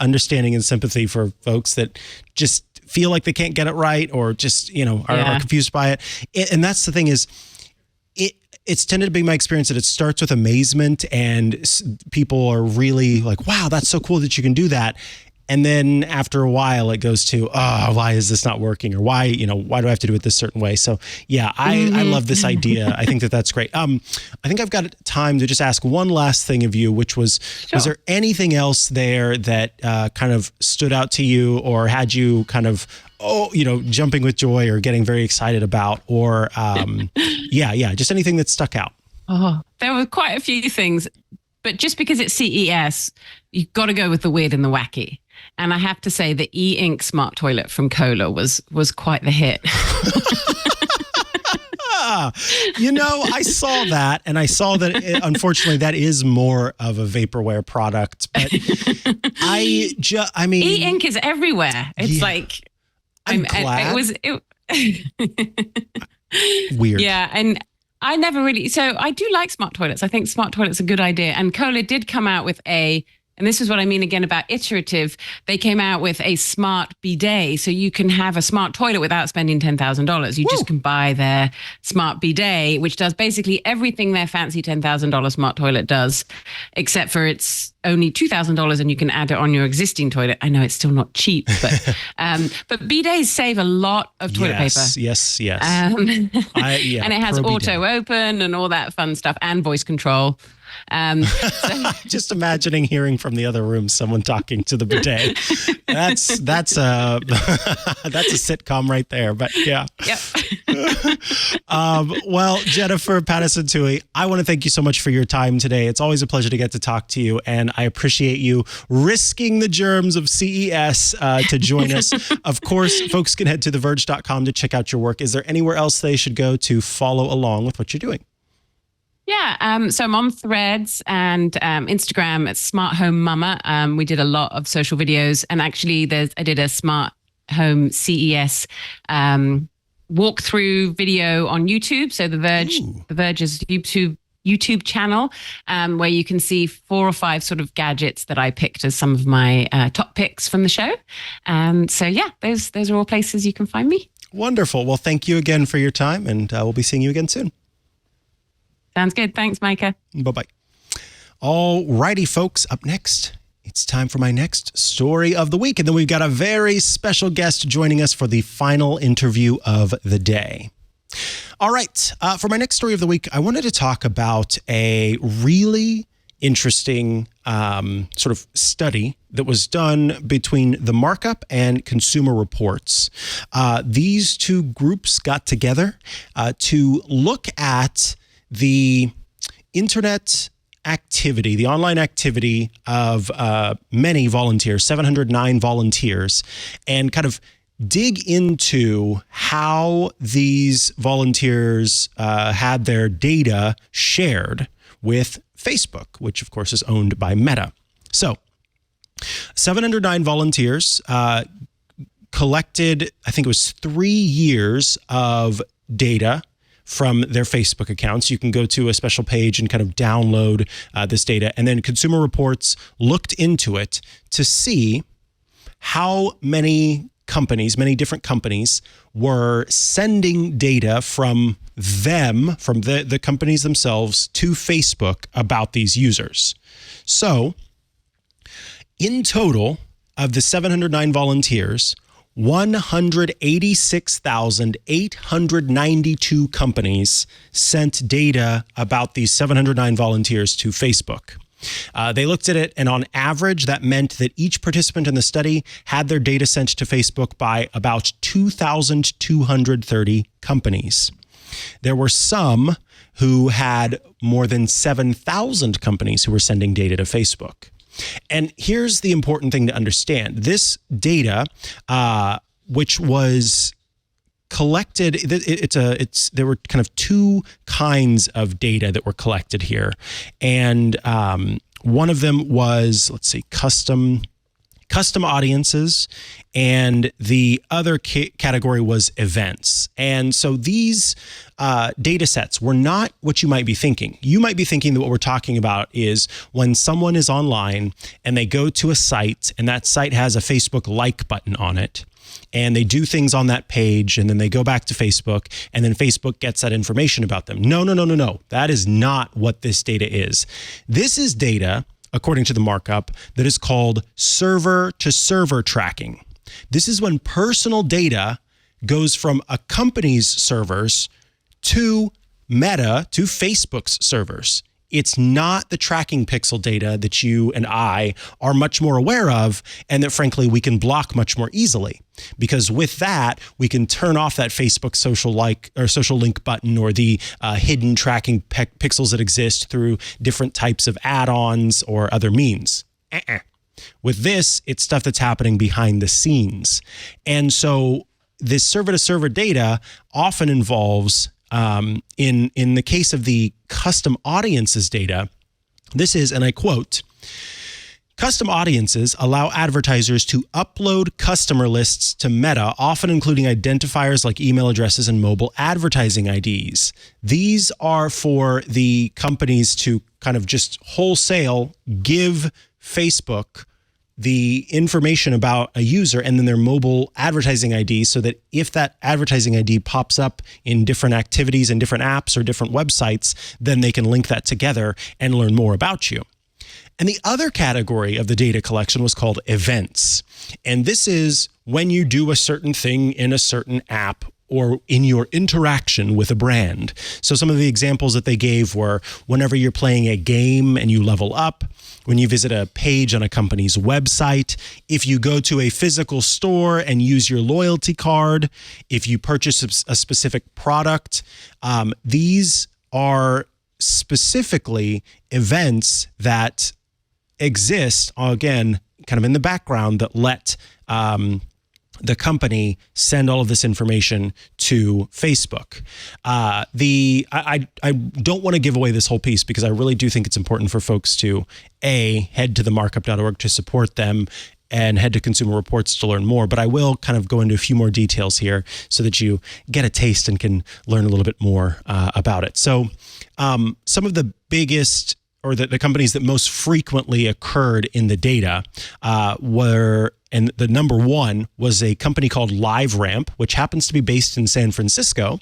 understanding and sympathy for folks that just feel like they can't get it right, or just, are confused by it. And that's the thing is, it's tended to be my experience that it starts with amazement, and people are really like, wow, that's so cool that you can do that. And then after a while it goes to, oh, why is this not working? Or why do I have to do it this certain way? So yeah, I love this idea. I think that's great. I think I've got time to just ask one last thing of you, which was, was there anything else there that kind of stood out to you or had you kind of, jumping with joy or getting very excited about, or just anything that stuck out? Oh, there were quite a few things, but just because it's CES, you've got to go with the weird and the wacky. And I have to say the e-ink smart toilet from Kohler was quite the hit. I saw that, and I saw that unfortunately that is more of a vaporware product, but e-ink is everywhere. It's like, I'm glad. Weird. Yeah. And I never really, so I do like smart toilets. I think smart toilets are a good idea. And Kohler did come out with and this is what I mean again about iterative. They came out with a smart bidet. So you can have a smart toilet without spending $10,000. You just can buy their smart bidet, which does basically everything their fancy $10,000 smart toilet does, except for it's only $2,000 and you can add it on your existing toilet. I know it's still not cheap, but bidets save a lot of toilet paper. Yes. And it has auto open and all that fun stuff and voice control. Just imagining hearing from the other room someone talking to the bidet. That's a sitcom right there. But yeah. Yep. Well, Jennifer Pattison Tuohy, I want to thank you so much for your time today. It's always a pleasure to get to talk to you, and I appreciate you risking the germs of CES to join us. Of course, folks can head to theverge.com to check out your work. Is there anywhere else they should go to follow along with what you're doing? Yeah, so I'm on Threads and Instagram at Smart Home Mama. We did a lot of social videos, and actually I did a Smart Home CES walkthrough video on YouTube. So the Verge's YouTube channel, where you can see 4 or 5 sort of gadgets that I picked as some of my top picks from the show. So yeah, those are all places you can find me. Wonderful. Well, thank you again for your time, and we'll be seeing you again soon. Sounds good. Thanks, Mikah. Bye-bye. All righty, folks. Up next, it's time for my next story of the week. And then we've got a very special guest joining us for the final interview of the day. All right. For my next story of the week, I wanted to talk about a really interesting sort of study that was done between the Markup and Consumer Reports. These two groups got together to look at the internet activity, the online activity of many volunteers, 709 volunteers, and kind of dig into how these volunteers had their data shared with Facebook, which of course is owned by Meta. So 709 volunteers collected, I think it was 3 years of data from their Facebook accounts. You can go to a special page and kind of download this data. And then Consumer Reports looked into it to see how many different companies were sending data from them, from the companies themselves to Facebook about these users. So in total of the 709 volunteers, 186,892 companies sent data about these 709 volunteers to Facebook. They looked at it, and on average, that meant that each participant in the study had their data sent to Facebook by about 2,230 companies. There were some who had more than 7,000 companies who were sending data to Facebook. And here's the important thing to understand. This data, which was collected, there were kind of 2 kinds of data that were collected here. And one of them was, custom audiences, and the other category was events. And so these data sets were not what you might be thinking. You might be thinking that what we're talking about is when someone is online and they go to a site, and that site has a Facebook like button on it, and they do things on that page, and then they go back to Facebook, and then Facebook gets that information about them. No. That is not what this data is. This is data according to the markup, that is called server-to-server tracking. This is when personal data goes from a company's servers to Meta, to Facebook's servers. It's not the tracking pixel data that you and I are much more aware of, and that frankly we can block much more easily. Because with that, we can turn off that Facebook social link button or the hidden tracking pixels that exist through different types of add-ons or other means. With this, it's stuff that's happening behind the scenes. And so this server-to-server data often involves, in the case of the custom audiences data, this is, and I quote, "Custom audiences allow advertisers to upload customer lists to Meta, often including identifiers like email addresses and mobile advertising IDs. These are for the companies to kind of just wholesale give Facebook the information about a user and then their mobile advertising ID, so that if that advertising ID pops up in different activities and different apps or different websites, then they can link that together and learn more about you." And the other category of the data collection was called events. And this is when you do a certain thing in a certain app or in your interaction with a brand. So some of the examples that they gave were whenever you're playing a game and you level up, when you visit a page on a company's website, if you go to a physical store and use your loyalty card, if you purchase a specific product. These are specifically events that exist, again, kind of in the background, that let the company send all of this information to Facebook. I don't want to give away this whole piece because I really do think it's important for folks to head to themarkup.org to support them and head to Consumer Reports to learn more. But I will kind of go into a few more details here so that you get a taste and can learn a little bit more about it. So some of the biggest, or the companies that most frequently occurred in the data were, and the number one was a company called LiveRamp, which happens to be based in San Francisco.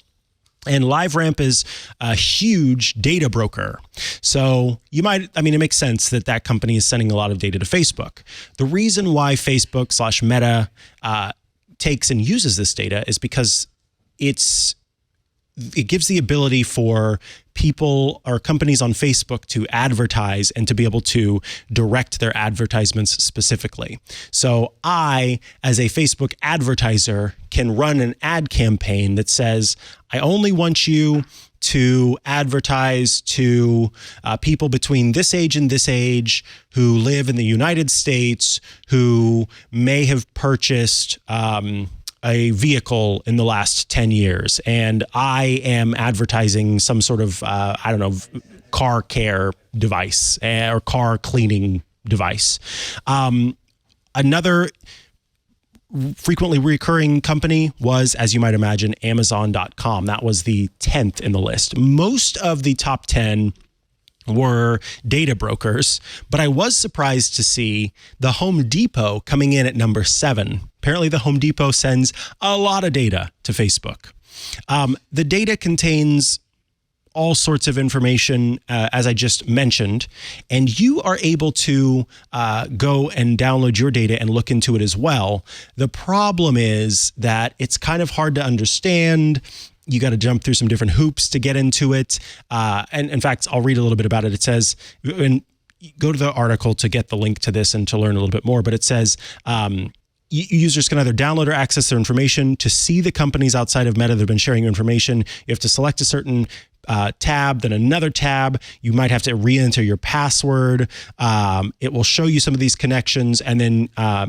And LiveRamp is a huge data broker. So it makes sense that that company is sending a lot of data to Facebook. The reason why Facebook/Meta takes and uses this data is because it gives the ability for people or companies on Facebook to advertise and to be able to direct their advertisements specifically. So I, as a Facebook advertiser, can run an ad campaign that says, I only want you to advertise to people between this age and this age who live in the United States, who may have purchased a vehicle in the last 10 years. And I am advertising some sort of, car care device or car cleaning device. Another frequently recurring company was, as you might imagine, Amazon.com. That was the 10th in the list. Most of the top 10 were data brokers, but I was surprised to see the Home Depot coming in at number 7. Apparently, the Home Depot sends a lot of data to Facebook. The data contains all sorts of information, as I just mentioned, and you are able to go and download your data and look into it as well. The problem is that it's kind of hard to understand. You got to jump through some different hoops to get into it. And in fact, I'll read a little bit about it. It says, and go to the article to get the link to this and to learn a little bit more, but it says, users can either download or access their information. To see the companies outside of Meta that have been sharing information, you have to select a certain tab, then another tab. You might have to re-enter your password. It will show you some of these connections, and then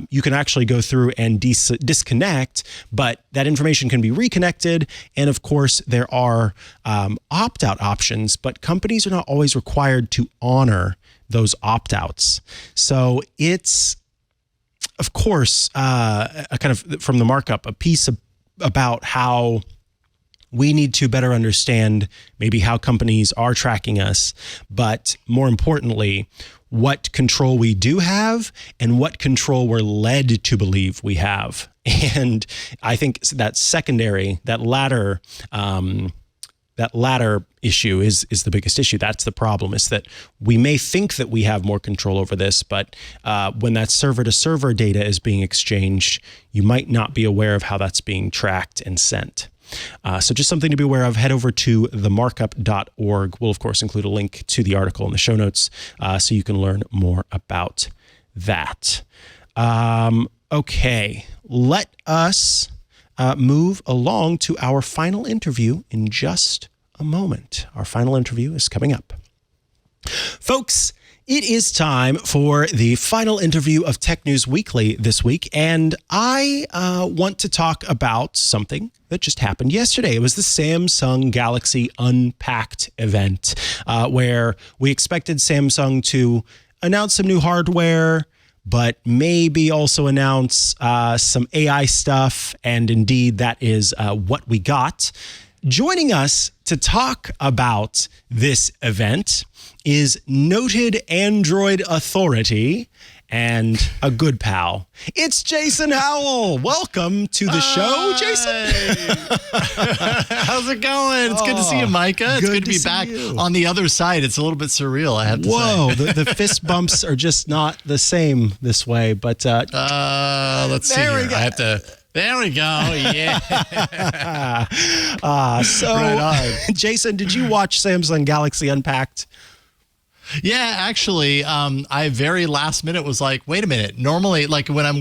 you can actually go through and disconnect, but that information can be reconnected. And of course, there are opt-out options, but companies are not always required to honor those opt-outs. So it's, of course, a kind of from the markup, a piece about how we need to better understand maybe how companies are tracking us, but more importantly, what control we do have and what control we're led to believe we have. And I think that latter that latter issue is the biggest issue. That's the problem, is that we may think that we have more control over this, but when that server-to-server data is being exchanged, you might not be aware of how that's being tracked and sent. So just something to be aware of. Head over to themarkup.org. We'll, of course, include a link to the article in the show notes so you can learn more about that. Okay, let us move along to our final interview in just a moment. Our final interview is coming up. Folks, it is time for the final interview of Tech News Weekly this week, and I want to talk about something that just happened yesterday. It was the Samsung Galaxy Unpacked event, where we expected Samsung to announce some new hardware, but maybe also announce some AI stuff, and indeed that is what we got. Joining us to talk about this event is noted Android authority and a good pal. It's Jason Howell. Welcome to the show, Jason. How's it going? It's good to see you, Mikah. It's good to be back on the other side. It's a little bit surreal, I have to say. Whoa, the fist bumps are just not the same this way, but let's see here. I have to... There we go. Yeah. So, right on. Jason, did you watch Samsung Galaxy Unpacked? Yeah, actually, I very last minute was like, wait a minute. Normally, like when I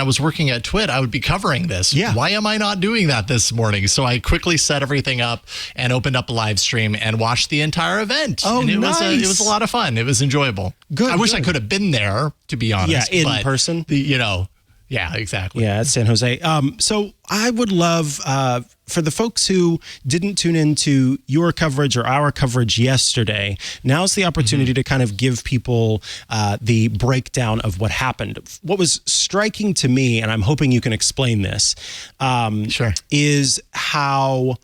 was working at TWiT, I would be covering this. Yeah. Why am I not doing that this morning? So I quickly set everything up and opened up a live stream and watched the entire event. Oh, and it nice. It was a lot of fun. It was enjoyable. Good. I wish I could have been there, to be honest. Yeah, in person. Yeah, exactly. Yeah, it's San Jose. So I would love, for the folks who didn't tune into your coverage or our coverage yesterday, now's the opportunity to kind of give people the breakdown of what happened. What was striking to me, and I'm hoping you can explain this, Sure. is how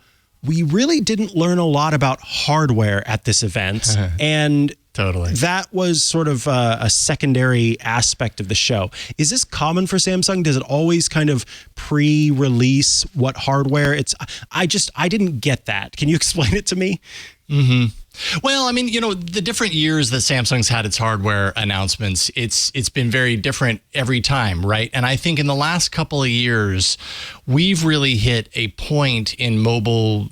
we really didn't learn a lot about hardware at this event. And Totally. that was sort of a secondary aspect of the show. Is this common for Samsung? Does it always kind of pre-release what hardware it's? I didn't get that. Can you explain it to me? Well, I mean, the different years that Samsung's had its hardware announcements, it's been very different every time, right? And I think in the last couple of years, we've really hit a point in mobile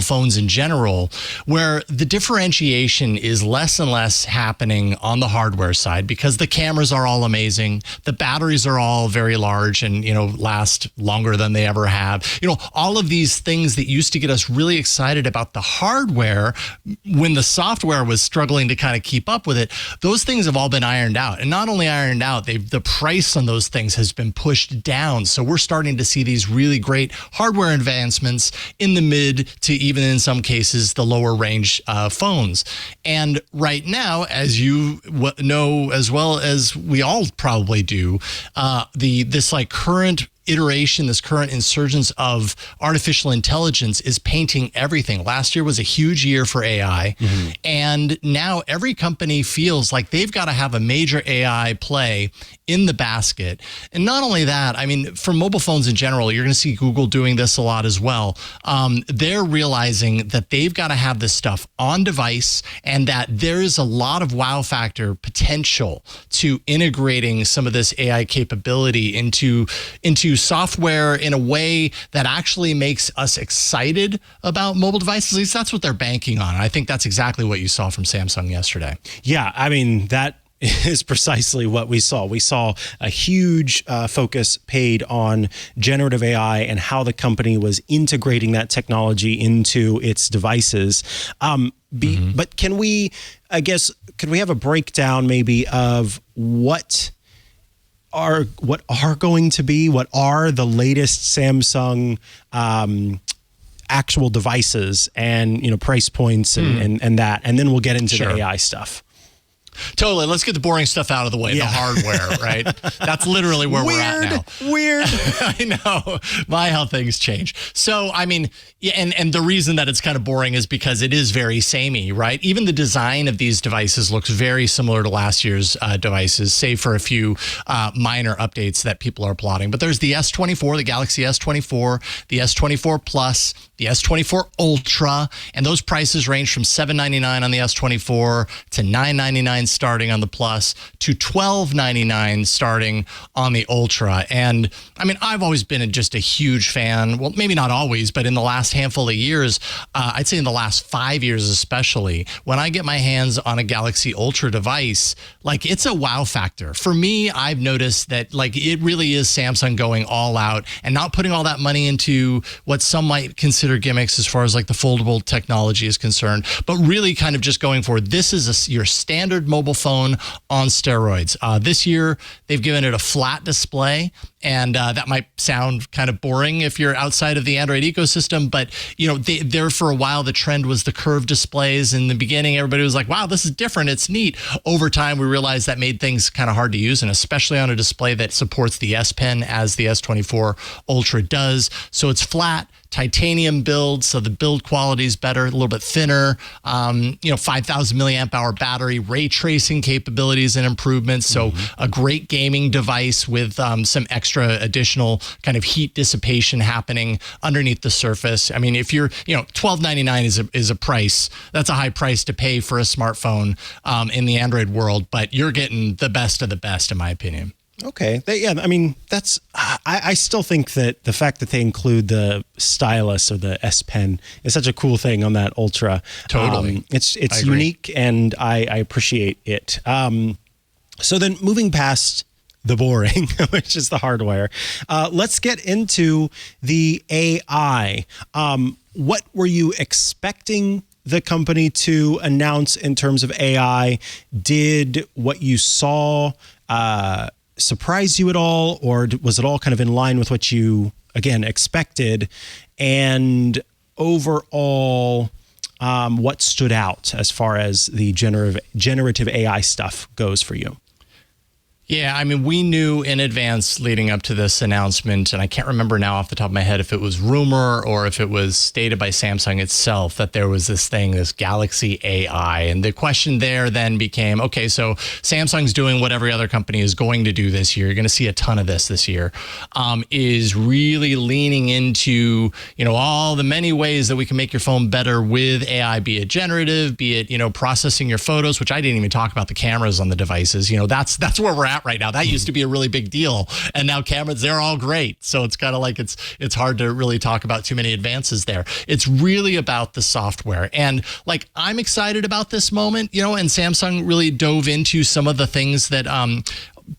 phones in general, where the differentiation is less and less happening on the hardware side because the cameras are all amazing, the batteries are all very large and, last longer than they ever have. All of these things that used to get us really excited about the hardware when the software was struggling to kind of keep up with it, those things have all been ironed out. And not only ironed out, the price on those things has been pushed down. So we're starting to see these really great hardware advancements in the mid to even in some cases, the lower range phones. And right now, as you know, as well as we all probably do, this current iteration, this current insurgence of artificial intelligence is painting everything. Last year was a huge year for AI. And now every company feels like they've got to have a major AI play in the basket. And not only that, I mean, for mobile phones in general, you're going to see Google doing this a lot as well. They're realizing that they've got to have this stuff on device and that there is a lot of wow factor potential to integrating some of this AI capability into software in a way that actually makes us excited about mobile devices. At least that's what they're banking on. And I think that's exactly what you saw from Samsung yesterday. Yeah, I mean, that is precisely what we saw. We saw a huge focus paid on generative AI and how the company was integrating that technology into its devices. But can we have a breakdown maybe of what are the latest Samsung actual devices and price points and that, and then we'll get into the AI stuff. Totally. Let's get the boring stuff out of the way. Yeah. The hardware, right? That's literally where we're at now. Weird. I know. My, how things change. So, I mean, yeah, and the reason that it's kind of boring is because it is very samey, right? Even the design of these devices looks very similar to last year's devices, save for a few minor updates that people are plotting. But there's the S24, the Galaxy S24, the S24 Plus, the S24 Ultra, and those prices range from $799 on the S24 to $999 starting on the Plus to $1299 starting on the Ultra. And I mean, I've always been just a huge fan. Well, maybe not always, but in the last handful of years, I'd say in the last 5 years especially, when I get my hands on a Galaxy Ultra device, like it's a wow factor. For me, I've noticed that like it really is Samsung going all out and not putting all that money into what some might consider gimmicks as far as like the foldable technology is concerned, but really kind of just going for this is your standard mobile phone on steroids. This year, they've given it a flat display, and that might sound kind of boring if you're outside of the Android ecosystem, but you know, there for a while the trend was the curved displays. In the beginning, everybody was like, wow, this is different, it's neat. Over time, we realized that made things kind of hard to use, and especially on a display that supports the S Pen as the S24 Ultra does. So it's flat, titanium build, so the build quality is better, a little bit thinner, 5,000 milliamp hour battery, ray tracing capabilities and improvements. So a great gaming device with some extra additional kind of heat dissipation happening underneath the surface. I mean, if you're, $1299 is a price. That's a high price to pay for a smartphone in the Android world, but you're getting the best of the best, in my opinion. Okay. I mean, that's, I still think that the fact that they include the stylus or the S Pen is such a cool thing on that Ultra. Totally. It's unique, and I appreciate it. So then moving past the boring, which is the hardware, let's get into the AI. What were you expecting the company to announce in terms of AI? Did what you saw surprise you at all, or was it all kind of in line with what you, again, expected? And overall, what stood out as far as the generative AI stuff goes for you? Yeah, I mean, we knew in advance leading up to this announcement, and I can't remember now off the top of my head if it was rumor or if it was stated by Samsung itself, that there was this thing, this Galaxy AI. And the question there then became, okay, so Samsung's doing what every other company is going to do this year. You're going to see a ton of this year, is really leaning into, all the many ways that we can make your phone better with AI, be it generative, be it, processing your photos, which I didn't even talk about the cameras on the devices. That's where we're at right now. That used to be a really big deal, and now cameras, they're all great. So it's kind of like it's hard to really talk about too many advances there. It's really about the software, and like I'm excited about this moment, and Samsung really dove into some of the things that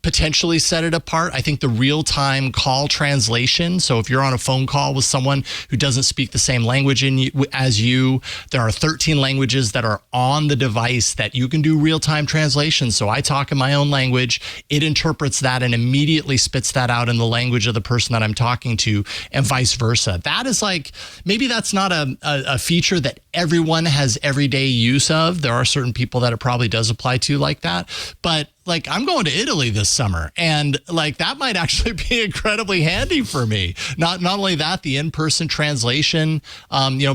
potentially set it apart. I think the real-time call translation. So if you're on a phone call with someone who doesn't speak the same language as you, there are 13 languages that are on the device that you can do real-time translation. So I talk in my own language, it interprets that and immediately spits that out in the language of the person that I'm talking to, and vice versa. That is like, maybe that's not a feature that everyone has everyday use of. There are certain people that it probably does apply to like that, but like I'm going to Italy this summer, and like that might actually be incredibly handy for me. Not only that, the in-person translation,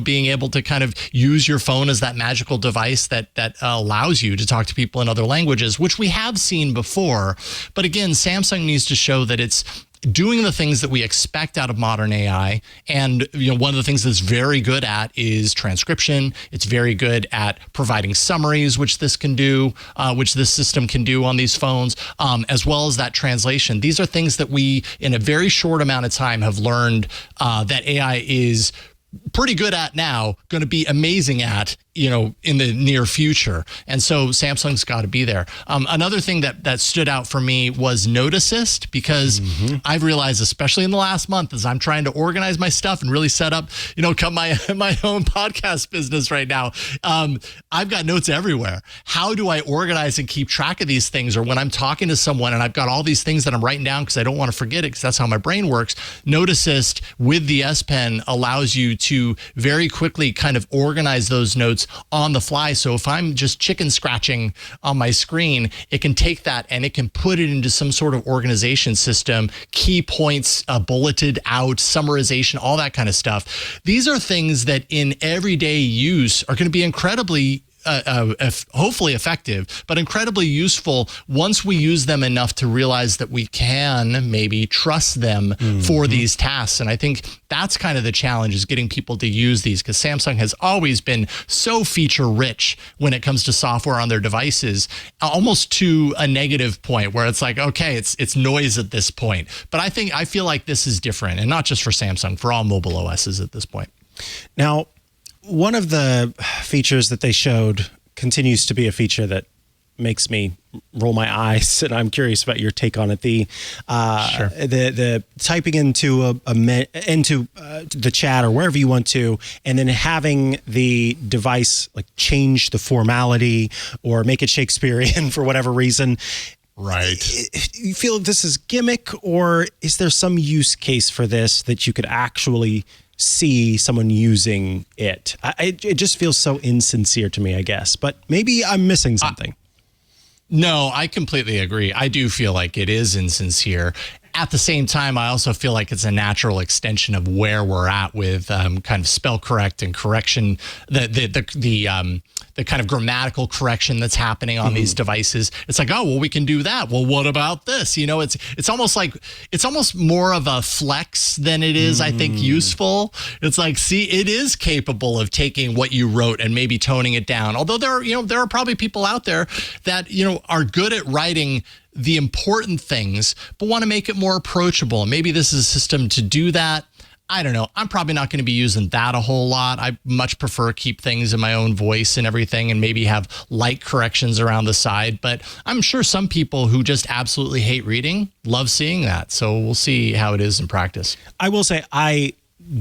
being able to kind of use your phone as that magical device that allows you to talk to people in other languages, which we have seen before. But again, Samsung needs to show that it's doing the things that we expect out of modern AI. And, one of the things that's very good at is transcription. It's very good at providing summaries, which this system can do on these phones, as well as that translation. These are things that we, in a very short amount of time, have learned that AI is pretty good at now, going to be amazing at, in the near future. And so Samsung's got to be there. Another thing that stood out for me was Note Assist, because I've realized, especially in the last month, as I'm trying to organize my stuff and really set up, my own podcast business right now, I've got notes everywhere. How do I organize and keep track of these things? Or when I'm talking to someone and I've got all these things that I'm writing down because I don't want to forget it, because that's how my brain works. Note Assist with the S Pen allows you to very quickly kind of organize those notes on the fly. So if I'm just chicken scratching on my screen, it can take that and it can put it into some sort of organization system, key points bulleted out, summarization, all that kind of stuff. These are things that in everyday use are going to be incredibly hopefully effective, but incredibly useful once we use them enough to realize that we can maybe trust them for these tasks. And I think that's kind of the challenge, is getting people to use these, because Samsung has always been so feature rich when it comes to software on their devices, almost to a negative point where it's like, okay, it's noise at this point. But I feel like this is different, and not just for Samsung, for all mobile OSs at this point. Now, one of the features that they showed continues to be a feature that makes me roll my eyes, and I'm curious about your take on it. The typing into the chat or wherever you want to, and then having the device like change the formality or make it Shakespearean for whatever reason. Right. You feel this is gimmick, or is there some use case for this that you could actually see someone using it? It just feels so insincere to me, I guess, but maybe I'm missing something. No, I completely agree. I do feel like it is insincere. At the same time, I also feel like it's a natural extension of where we're at with kind of spell correct and correction, the kind of grammatical correction that's happening on these devices. It's like, oh, well, we can do that. Well, what about this? You know, it's almost more of a flex than it is, I think, useful. It's like, see, it is capable of taking what you wrote and maybe toning it down. Although there are probably people out there that, are good at writing the important things, but want to make it more approachable. And maybe this is a system to do that. I don't know. I'm probably not going to be using that a whole lot. I much prefer keep things in my own voice and everything, and maybe have light corrections around the side. But I'm sure some people who just absolutely hate reading love seeing that. So we'll see how it is in practice. I will say I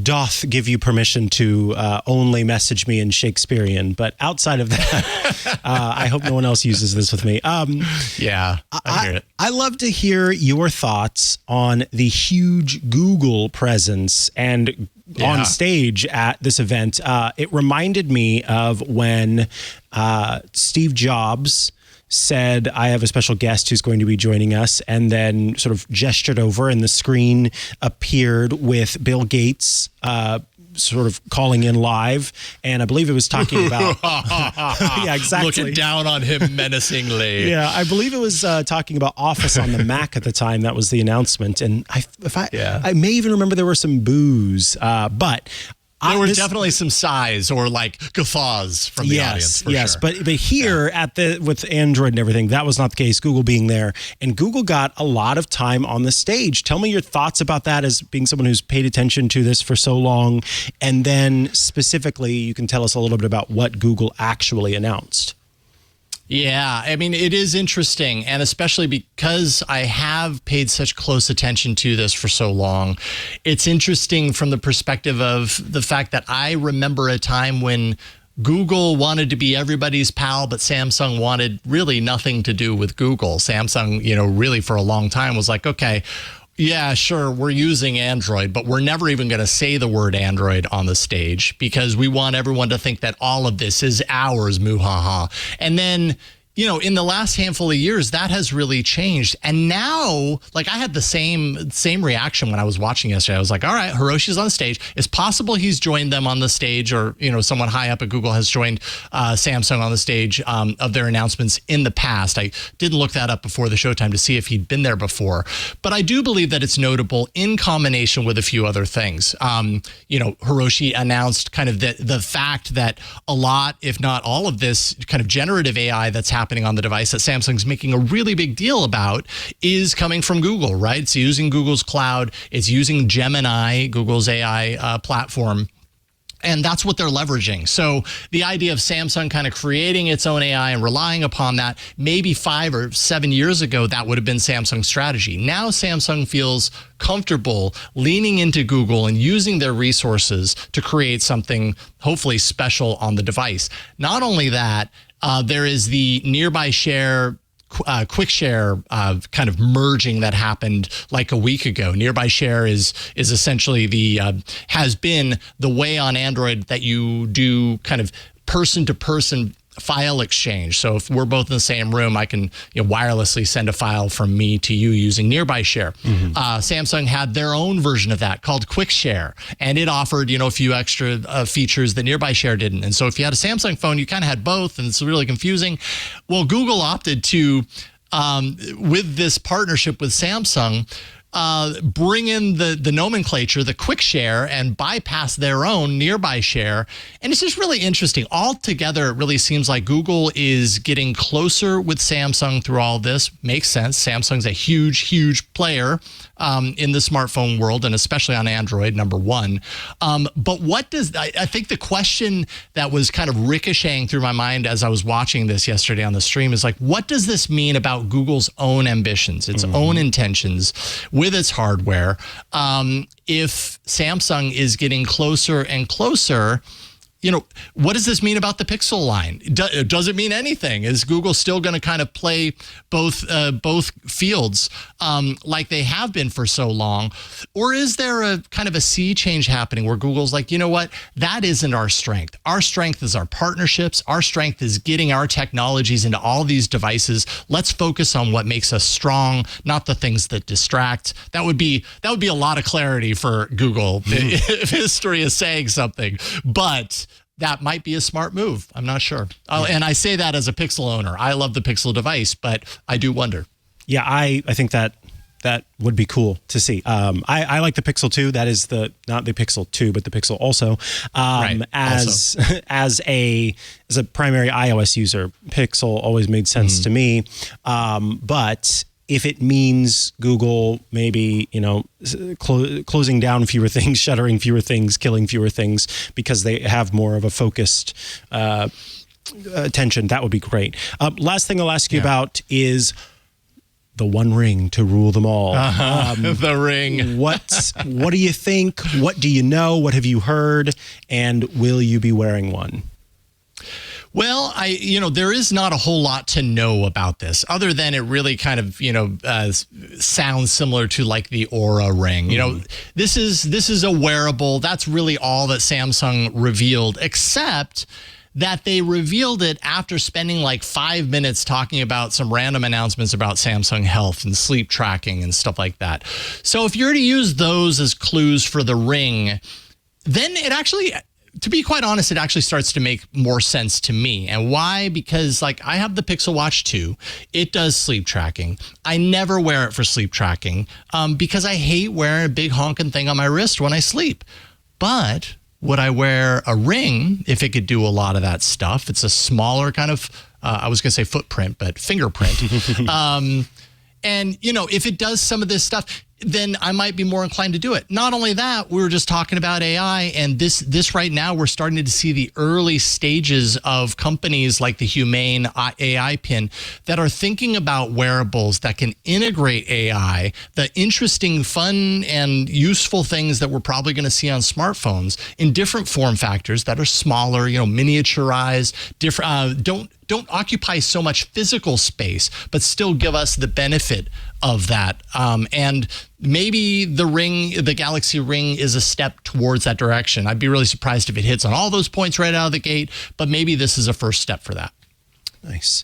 doth give you permission to only message me in Shakespearean, but outside of that, I hope no one else uses this with me. Yeah, I hear it. I love to hear your thoughts on the huge Google presence and on stage at this event. It reminded me of when Steve Jobs said, I have a special guest who's going to be joining us, and then sort of gestured over, and the screen appeared with Bill Gates sort of calling in live, and I believe it was talking about yeah, exactly, looking down on him menacingly. Yeah, I believe it was talking about Office on the Mac at the time. That was the announcement, and I may even remember there were some boos, but there were definitely some sighs or like guffaws from the audience. For yes, sure. but here with Android and everything, that was not the case. Google being there, and Google got a lot of time on the stage. Tell me your thoughts about that, as being someone who's paid attention to this for so long, and then specifically, you can tell us a little bit about what Google actually announced. Yeah, I mean, it is interesting, and especially because I have paid such close attention to this for so long, it's interesting from the perspective of the fact that I remember a time when Google wanted to be everybody's pal, but Samsung wanted really nothing to do with Google. Samsung, really for a long time was like, okay, yeah, sure, we're using Android, but we're never even going to say the word Android on the stage because we want everyone to think that all of this is ours, muhaha. And then, in the last handful of years, that has really changed. And now, like, I had the same reaction when I was watching yesterday. I was like, all right, Hiroshi's on stage. It's possible he's joined them on the stage, or, someone high up at Google has joined Samsung on the stage of their announcements in the past. I didn't look that up before the showtime to see if he'd been there before. But I do believe that it's notable in combination with a few other things. Hiroshi announced kind of the fact that a lot, if not all of this kind of generative AI that's happening on the device that Samsung's making a really big deal about is coming from Google, right? It's using Google's cloud. It's using Gemini, Google's AI platform. And that's what they're leveraging. So the idea of Samsung kind of creating its own AI and relying upon that, maybe 5 or 7 years ago, that would have been Samsung's strategy. Now Samsung feels comfortable leaning into Google and using their resources to create something hopefully special on the device. Not only that, there is the nearby share quick share kind of merging that happened like a week ago. Nearby share is essentially has been the way on Android that you do kind of person-to-person file exchange. So if we're both in the same room, I can wirelessly send a file from me to you using Nearby Share. Samsung had their own version of that called Quick Share, and it offered a few extra features that Nearby Share didn't. And so if you had a Samsung phone, you kind of had both, and it's really confusing. Well, Google opted to, with this partnership with Samsung, bring in the nomenclature, the Quick Share, and bypass their own Nearby Share. And it's just really interesting. Altogether, it really seems like Google is getting closer with Samsung through all this. Makes sense. Samsung's a huge, huge player in the smartphone world, and especially on Android, number one. But what does, I think the question that was kind of ricocheting through my mind as I was watching this yesterday on the stream is like, what does this mean about Google's own ambitions, its own intentions with its hardware? If Samsung is getting closer and closer, what does this mean about the Pixel line? Does it mean anything? Is Google still going to kind of play both fields like they have been for so long? Or is there a kind of a sea change happening where Google's like, you know what? That isn't our strength. Our strength is our partnerships. Our strength is getting our technologies into all these devices. Let's focus on what makes us strong, not the things that distract. That would be a lot of clarity for Google if history is saying something. But that might be a smart move. I'm not sure. And I say that as a Pixel owner. I love the Pixel device, but I do wonder. Yeah, I think that would be cool to see. I like the Pixel 2. That is not the Pixel 2, but the Pixel also. Right. As a primary iOS user, Pixel always made sense to me. But if it means Google maybe, closing down fewer things, shuttering fewer things, killing fewer things because they have more of a focused attention, that would be great. Last thing I'll ask you about is the One Ring to rule them all. The ring. What do you think? What do you know? What have you heard? And will you be wearing one? Well, there is not a whole lot to know about this other than it really kind of, sounds similar to like the Aura ring. This is a wearable. That's really all that Samsung revealed, except that they revealed it after spending like 5 minutes talking about some random announcements about Samsung Health and sleep tracking and stuff like that. So if you're to use those as clues for the ring, then it actually, to be quite honest, it actually starts to make more sense to me. And why? Because I have the Pixel Watch 2. It does sleep tracking. I never wear it for sleep tracking because I hate wearing a big honking thing on my wrist when I sleep. But would I wear a ring if it could do a lot of that stuff? It's a smaller kind of, I was going to say footprint, but fingerprint. And, if it does some of this stuff, then I might be more inclined to do it. Not only that, we were just talking about AI, and this right now, we're starting to see the early stages of companies like the Humane AI pin that are thinking about wearables that can integrate AI, the interesting, fun, and useful things that we're probably going to see on smartphones in different form factors that are smaller, miniaturized, different, don't occupy so much physical space, but still give us the benefit of that. And maybe the Galaxy Ring is a step towards that direction. I'd be really surprised if it hits on all those points right out of the gate, but maybe this is a first step for that. Nice.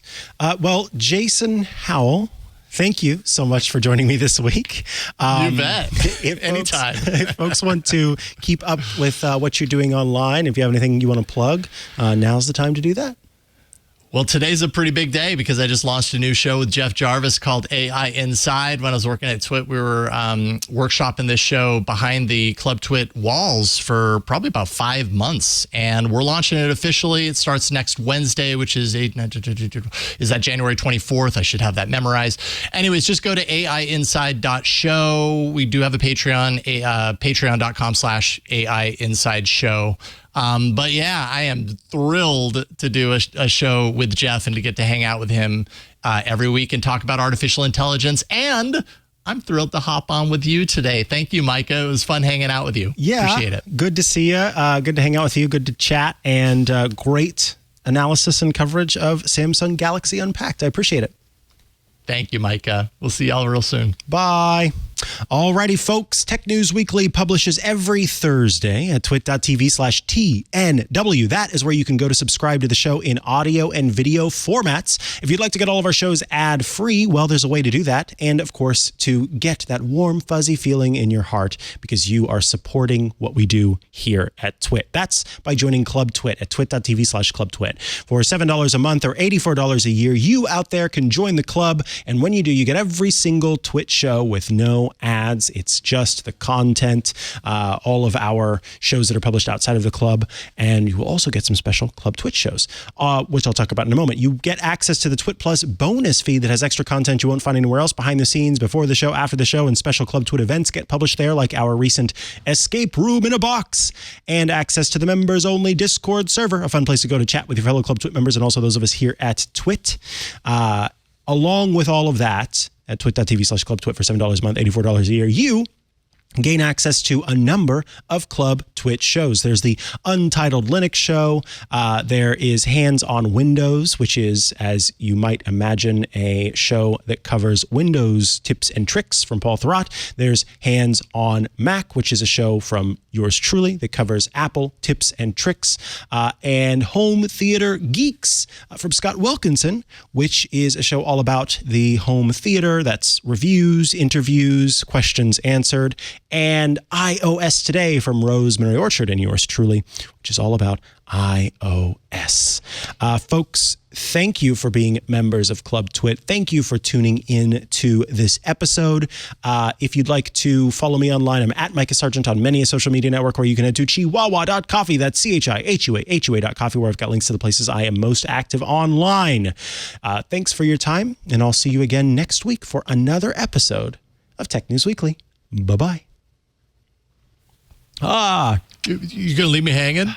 Well, Jason Howell, thank you so much for joining me this week. You bet. Anytime. If folks want to keep up with what you're doing online, if you have anything you want to plug, now's the time to do that. Well, today's a pretty big day because I just launched a new show with Jeff Jarvis called AI Inside. When I was working at TWiT, we were workshopping this show behind the Club TWiT walls for probably about 5 months. And we're launching it officially. It starts next Wednesday, which is that January 24th? I should have that memorized. Anyways, just go to aiinside.show. We do have a Patreon, patreon.com/AI Inside Show. But yeah, I am thrilled to do a show with Jeff and to get to hang out with him every week and talk about artificial intelligence. And I'm thrilled to hop on with you today. Thank you, Mikah. It was fun hanging out with you. Yeah. Appreciate it. Good to see you. Good to hang out with you. Good to chat, and great analysis and coverage of Samsung Galaxy Unpacked. I appreciate it. Thank you, Mikah. We'll see y'all real soon. Bye. Alrighty, folks. Tech News Weekly publishes every Thursday at twit.tv/TNW. That is where you can go to subscribe to the show in audio and video formats. If you'd like to get all of our shows ad-free, well, there's a way to do that. And, of course, to get that warm, fuzzy feeling in your heart because you are supporting what we do here at TWiT. That's by joining Club TWiT at twit.tv/ClubTwit. For $7 a month or $84 a year, you out there can join the club. And when you do, you get every single TWiT show with no ads. It's just the content, all of our shows that are published outside of the club. And you will also get some special Club TWiT shows, which I'll talk about in a moment. You get access to the TWiT Plus bonus feed that has extra content you won't find anywhere else, behind the scenes, before the show, after the show, and special Club TWiT events get published there, like our recent Escape Room in a Box, and access to the members-only Discord server, a fun place to go to chat with your fellow Club TWiT members and also those of us here at TWiT. Along with all of that, at twit.tv/ClubTwit for $7 a month, $84 a year, you gain access to a number of Club TWiT shows. There's the Untitled Linux show. There is Hands on Windows, which is, as you might imagine, a show that covers Windows tips and tricks from Paul Thurrott. There's Hands on Mac, which is a show from yours truly that covers Apple tips and tricks. And Home Theater Geeks from Scott Wilkinson, which is a show all about the home theater. That's reviews, interviews, questions answered. And iOS Today from Rosemary Orchard and yours truly, which is all about iOS. Folks, thank you for being members of Club TWiT. Thank you for tuning in to this episode. If you'd like to follow me online, I'm at Mikah Sargent on many a social media network, or you can head to chihuahua.coffee. That's CHIHUA.coffee, where I've got links to the places I am most active online. Thanks for your time, and I'll see you again next week for another episode of Tech News Weekly. Bye-bye. You gonna leave me hanging?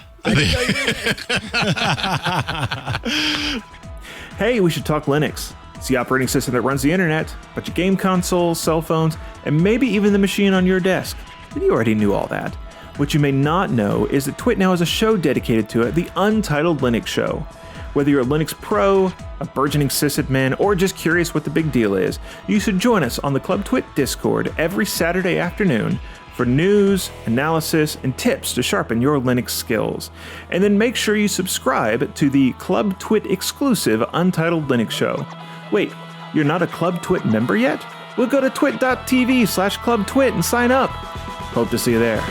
Hey, we should talk Linux. It's the operating system that runs the internet, but your game consoles, cell phones, and maybe even the machine on your desk. And you already knew all that. What you may not know is that TWiT now has a show dedicated to it, the Untitled Linux Show. Whether you're a Linux pro, a burgeoning sysadmin, or just curious what the big deal is, you should join us on the Club TWiT Discord every Saturday afternoon for news, analysis, and tips to sharpen your Linux skills. And then make sure you subscribe to the Club TWiT exclusive Untitled Linux Show. Wait, you're not a Club TWiT member yet? Well, go to twit.tv/ClubTwit and sign up. Hope to see you there.